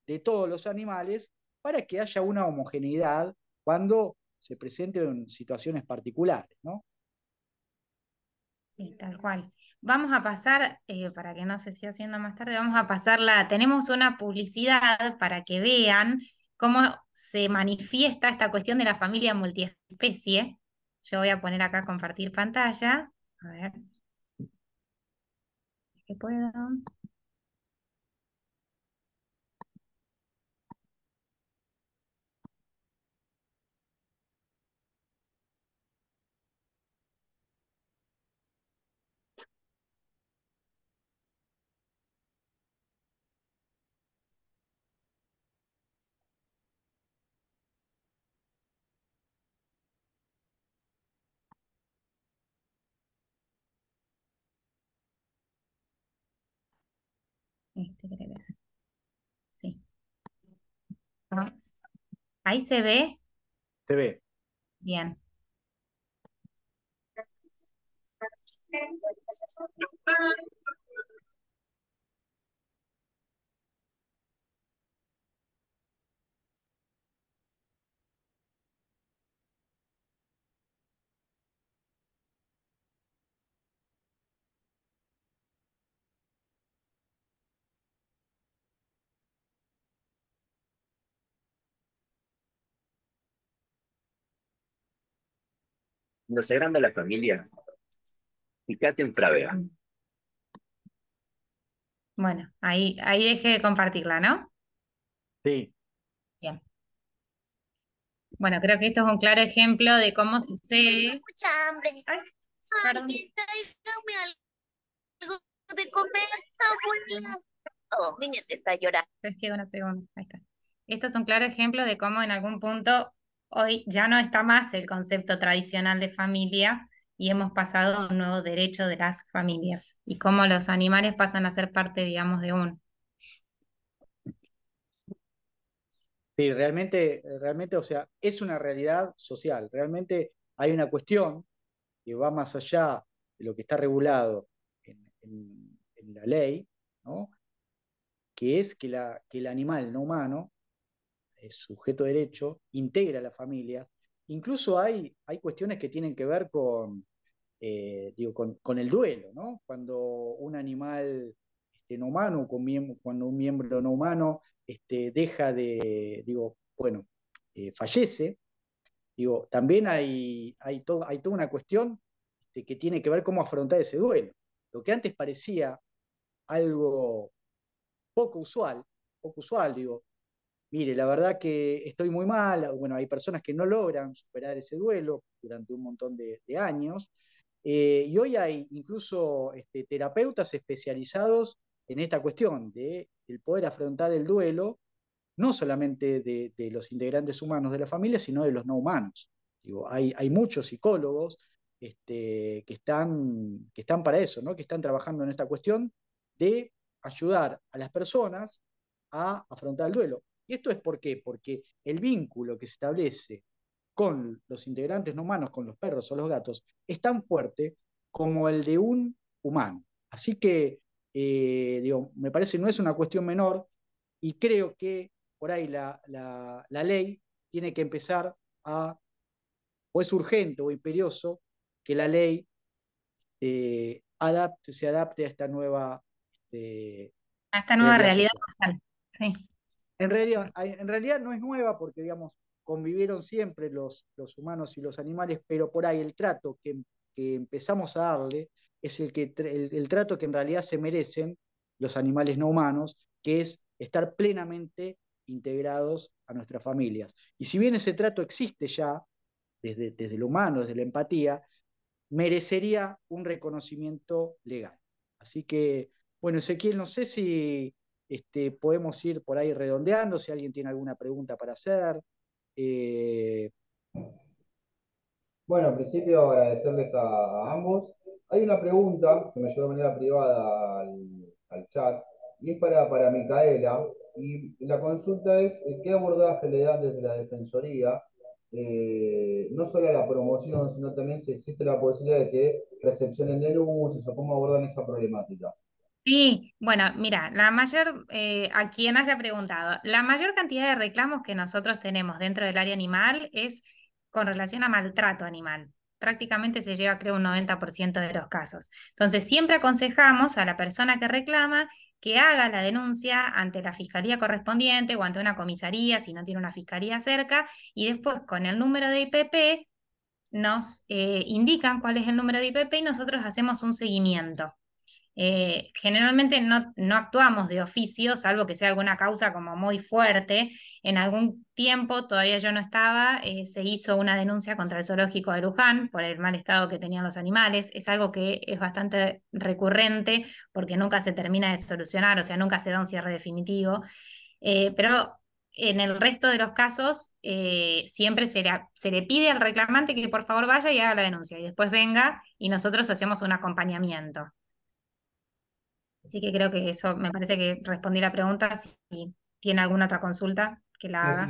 de todos los animales para que haya una homogeneidad cuando se presenten situaciones particulares, ¿no? sí, tal cual. Vamos a pasar, para que no se siga haciendo más tarde, vamos a pasarla. Tenemos una publicidad para que vean cómo se manifiesta esta cuestión de la familia multiespecie. Yo voy a poner acá compartir pantalla. A ver, ¿qué puedo? Creo que es. Sí. Ah, ahí se ve. Se ve. Bien. Cuando se agranda la familia, fíjate en Pravea. Bueno, ahí dejé de compartirla, ¿no? Sí. Bien. Bueno, creo que esto es un claro ejemplo de cómo sucede. Mucha hambre. Ay, perdón. Alguien tráigame algo de comer, abuela. Oh, mi nieta está llorando. Les queda una segunda. Ahí está. Esto es un claro ejemplo de cómo en algún punto hoy ya no está más el concepto tradicional de familia y hemos pasado a un nuevo derecho de las familias y cómo los animales pasan a ser parte, digamos, de uno. Sí, realmente, o sea, es una realidad social. Realmente hay una cuestión que va más allá de lo que está regulado en la ley, ¿no? Que es que el animal no humano, es sujeto de derecho, integra a la familia. Incluso hay cuestiones que tienen que ver con el duelo, ¿no? Cuando un animal no humano, cuando un miembro no humano deja de, bueno, fallece. Digo, también hay toda una cuestión que tiene que ver cómo afrontar ese duelo. Lo que antes parecía algo poco usual, digo, mire, la verdad que estoy muy mal, bueno, hay personas que no logran superar ese duelo durante un montón de años, y hoy hay incluso terapeutas especializados en esta cuestión de el poder afrontar el duelo, no solamente de los integrantes humanos de la familia, sino de los no humanos. Digo, hay muchos psicólogos que están para eso, ¿no? Que están trabajando en esta cuestión de ayudar a las personas a afrontar el duelo. ¿Y esto es por qué? Porque el vínculo que se establece con los integrantes no humanos, con los perros o los gatos, es tan fuerte como el de un humano. Así que, digo, me parece no es una cuestión menor y creo que por ahí la ley tiene que empezar o es urgente o imperioso, que la ley se adapte a esta nueva A esta nueva realidad realidad social. social. Sí. En realidad no es nueva porque, digamos, convivieron siempre los humanos y los animales, pero por ahí el trato que empezamos a darle es el trato que en realidad se merecen los animales no humanos, que es estar plenamente integrados a nuestras familias. Y si bien ese trato existe ya desde lo humano, desde la empatía, merecería un reconocimiento legal. Así que, bueno, Ezequiel, no sé si podemos ir por ahí redondeando, si alguien tiene alguna pregunta para hacer. Eh, Bueno, en principio agradecerles a ambos. Hay una pregunta que me llegó de manera privada al chat y es para Micaela. Y la consulta es, ¿qué abordaje le dan desde la Defensoría? No solo a la promoción, sino también si existe la posibilidad de que recepcionen denuncias o cómo abordan esa problemática. Sí, bueno, mira, a quien haya preguntado, la mayor cantidad de reclamos que nosotros tenemos dentro del área animal es con relación a maltrato animal. Prácticamente se lleva, creo, un 90% de los casos. Entonces, siempre aconsejamos a la persona que reclama que haga la denuncia ante la fiscalía correspondiente o ante una comisaría, si no tiene una fiscalía cerca, y después con el número de IPP nos indican cuál es el número de IPP y nosotros hacemos un seguimiento. Generalmente no actuamos de oficio, salvo que sea alguna causa como muy fuerte. En algún tiempo, todavía yo no estaba, se hizo una denuncia contra el zoológico de Luján por el mal estado que tenían los animales. Es algo que es bastante recurrente porque nunca se termina de solucionar, o sea, nunca se da un cierre definitivo. Pero en el resto de los casos, siempre se le pide al reclamante que por favor vaya y haga la denuncia y después venga y nosotros hacemos un acompañamiento. Así que creo que eso me parece que respondí la pregunta. Si tiene alguna otra consulta, que la Sí, haga.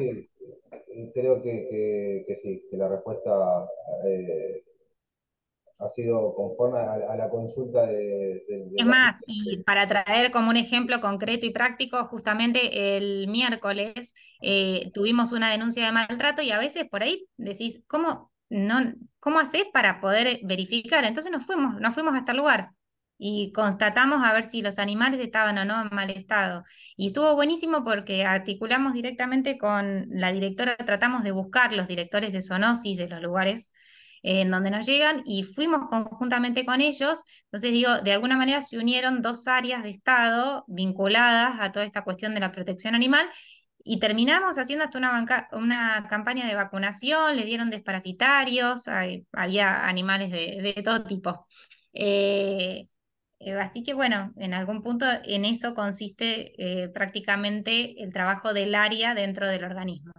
sí, creo que sí, que la respuesta ha sido conforme a la consulta de Es la más, y gente. para traer como un ejemplo concreto y práctico, justamente el miércoles tuvimos una denuncia de maltrato y a veces por ahí decís, ¿cómo haces para poder verificar? Entonces nos fuimos hasta el lugar y constatamos a ver si los animales estaban o no en mal estado. Y estuvo buenísimo porque articulamos directamente con la directora, tratamos de buscar los directores de zoonosis de los lugares en donde nos llegan y fuimos conjuntamente con ellos. Entonces digo, de alguna manera se unieron dos áreas de Estado vinculadas a toda esta cuestión de la protección animal y terminamos haciendo hasta una campaña de vacunación, le dieron desparasitarios, había animales de todo tipo. Eh, Así que bueno, en algún punto en eso consiste prácticamente el trabajo del área dentro del organismo.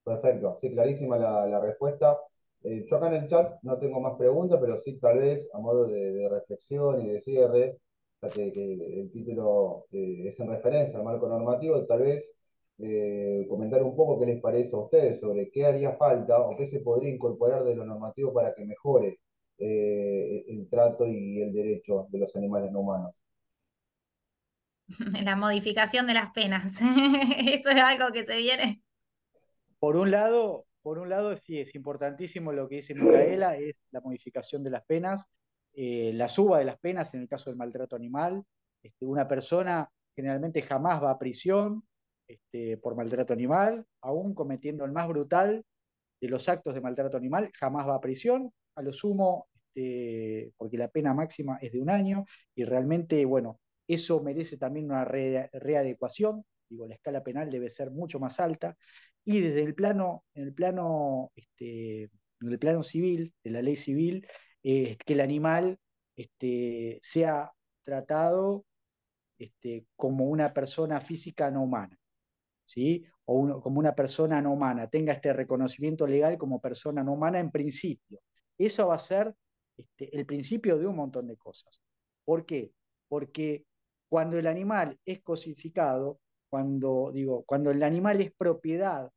Perfecto, sí, clarísima la respuesta. Yo acá en el chat no tengo más preguntas, pero sí tal vez a modo de reflexión y de cierre, ya que el título es en referencia al marco normativo, tal vez comentar un poco qué les parece a ustedes sobre qué haría falta o qué se podría incorporar de lo normativo para que mejore el trato y el derecho de los animales no humanos. La modificación de las penas. Eso es algo que se viene. por un lado sí, es importantísimo lo que dice Micaela, es la modificación de las penas, la suba de las penas en el caso del maltrato animal. Una persona generalmente jamás va a prisión, por maltrato animal, aún cometiendo el más brutal de los actos de maltrato animal, jamás va a prisión, a lo sumo, porque la pena máxima es de 1 año, y realmente, bueno, eso merece también una readecuación, digo, la escala penal debe ser mucho más alta, y desde en el plano civil, de la ley civil, que el animal sea tratado como una persona física no humana, ¿sí? Como una persona no humana, tenga este reconocimiento legal como persona no humana en principio. Eso va a ser el principio de un montón de cosas. ¿Por qué? Porque cuando el animal es cosificado, cuando el animal es propiedad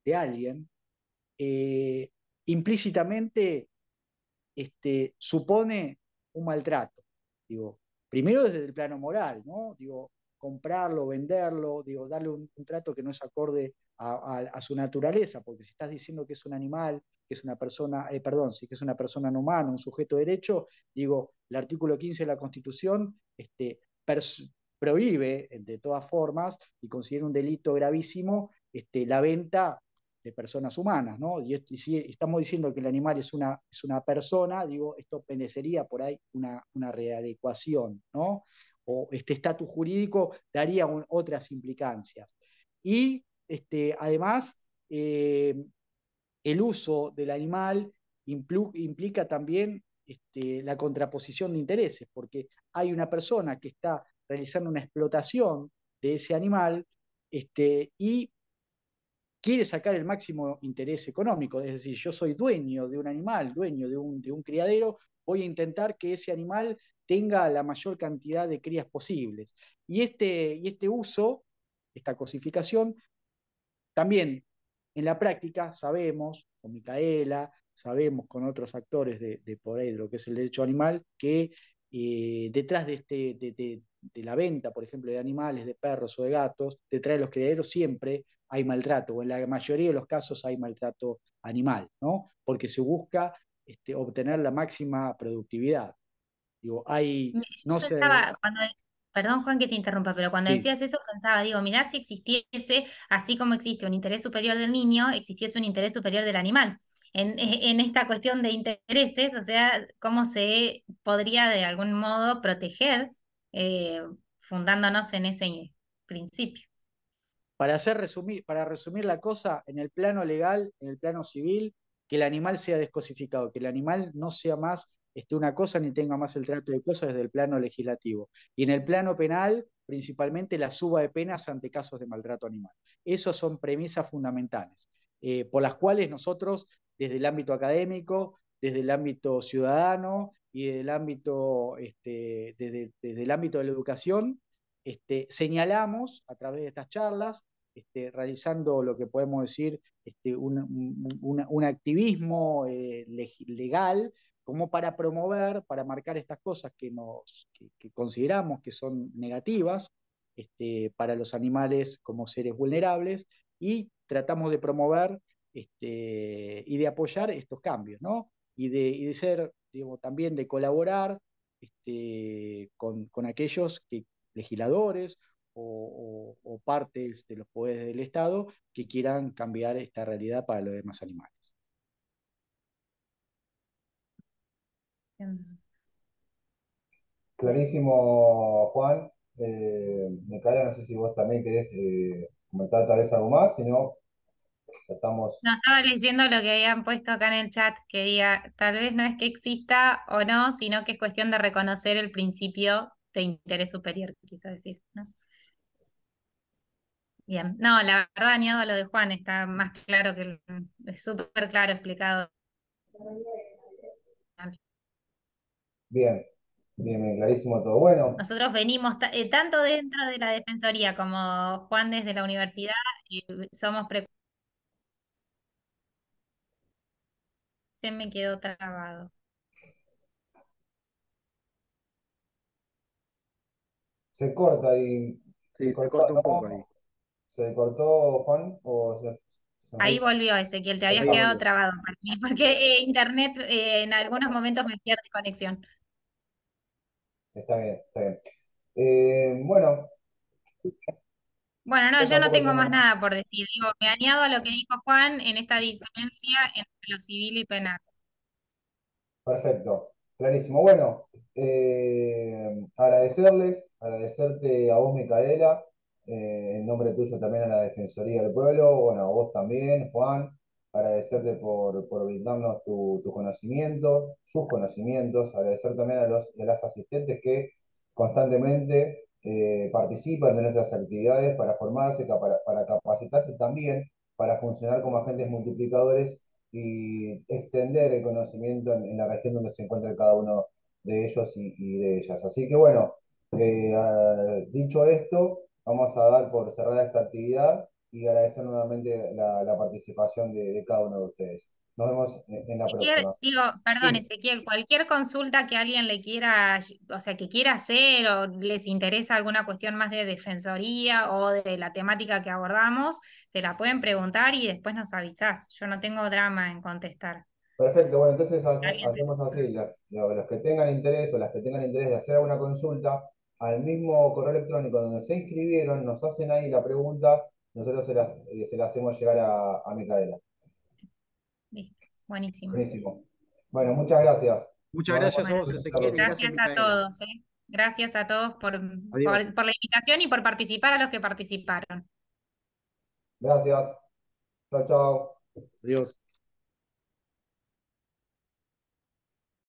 de alguien, eh, implícitamente supone un maltrato. Digo, primero desde el plano moral, ¿no? Digo, comprarlo, venderlo, digo, darle un trato que no es acorde a su naturaleza, porque si estás diciendo que es un animal, que es una persona, perdón, si que es una persona no humana, un sujeto de derecho, digo, el artículo 15 de la Constitución prohíbe, de todas formas, y considera un delito gravísimo, la venta de personas humanas, ¿no? Y si estamos diciendo que el animal es una persona, digo, esto merecería por ahí una readecuación, ¿no? O este estatus jurídico daría otras implicancias. Y además, el uso del animal implica también la contraposición de intereses, porque hay una persona que está realizando una explotación de ese animal y quiere sacar el máximo interés económico, es decir, yo soy dueño de un animal, dueño de un criadero, voy a intentar que ese animal tenga la mayor cantidad de crías posibles. Y este uso, esta cosificación, también en la práctica sabemos, con Micaela, sabemos con otros actores por ahí de lo que es el derecho animal, que detrás de la venta, por ejemplo, de animales, de perros o de gatos, detrás de los criaderos siempre hay maltrato, o en la mayoría de los casos hay maltrato animal, ¿no? Porque se busca obtener la máxima productividad. Digo, hay, Yo no sé, pensaba, perdón Juan que te interrumpa, pero cuando sí, decías eso pensaba, digo, mirá si existiese, así como existe un interés superior del niño, existiese un interés superior del animal. En esta cuestión de intereses, o sea, cómo se podría de algún modo proteger, eh, fundándonos en ese principio. para resumir la cosa, en el plano legal, en el plano civil, que el animal sea descosificado, que el animal no sea más una cosa ni tenga más el trato de cosas desde el plano legislativo. Y en el plano penal, principalmente la suba de penas ante casos de maltrato animal. Esas son premisas fundamentales, por las cuales nosotros, desde el ámbito académico, desde el ámbito ciudadano y desde el ámbito de la educación, señalamos a través de estas charlas realizando lo que podemos decir un activismo legal como para promover, para marcar estas cosas que consideramos que son negativas para los animales como seres vulnerables y tratamos de promover y de apoyar estos cambios, ¿no? Y de ser, digamos, también de colaborar con aquellos legisladores o partes de los poderes del Estado que quieran cambiar esta realidad para los demás animales. Clarísimo, Juan. Micaela, no sé si vos también querés comentar tal vez algo más, si no, ya estamos. No, estaba leyendo lo que habían puesto acá en el chat, que diga, tal vez no es que exista o no, sino que es cuestión de reconocer el principio de interés superior, quiso decir, ¿no? Bien, no, la verdad, añado lo de Juan, está más claro que es súper claro explicado. Bien, bien, bien, clarísimo todo. Bueno, Nosotros venimos, tanto dentro de la Defensoría como Juan desde la universidad, somos se me quedó trabado. se corta y se Sí, se cortó, corta un poco ahí. ¿no? ¿Se cortó, Juan? ¿O se Ahí re- volvió Ezequiel, te habías Ahí quedado volvió. trabado para mí, porque internet en algunos momentos me pierde conexión. Está bien, está bien. Bueno, Bueno, no, Yo yo no tampoco tengo tengo más más. nada por decir. Digo, me añado a lo que dijo Juan en esta diferencia entre lo civil y penal. Perfecto, clarísimo. Bueno, agradecerte a vos, Micaela, en nombre tuyo también a la Defensoría del Pueblo, bueno, a vos también, Juan, agradecerte por brindarnos tu conocimiento, sus conocimientos, agradecer también a los y a las asistentes que constantemente participan de nuestras actividades para formarse, para capacitarse también, para funcionar como agentes multiplicadores y extender el conocimiento en la región donde se encuentra cada uno de ellos y de ellas. Así que bueno, dicho esto, vamos a dar por cerrada esta actividad y agradecer nuevamente la participación de cada uno de ustedes. Nos vemos en la Ezequiel, próxima. digo, perdón, Sí, Ezequiel, cualquier consulta que alguien le quiera, o sea, que quiera hacer o les interesa alguna cuestión más de defensoría o de la temática que abordamos, te la pueden preguntar y después nos avisás. Yo no tengo drama en contestar. perfecto. Bueno, entonces Alguien te- hacemos así. Los que tengan interés o las que tengan interés de hacer alguna consulta, al mismo correo electrónico donde se inscribieron, nos hacen ahí la pregunta, nosotros se la hacemos llegar a Micaela. Listo, buenísimo. Buenísimo. Bueno, muchas gracias. Muchas Nos gracias a Bueno, vemos vos, en la Ezequiel, y próxima. gracias, gracias a Micaela. todos, ¿eh? Gracias a todos Adiós. por la invitación y por participar a los que participaron. Gracias. Chao, chao. Adiós.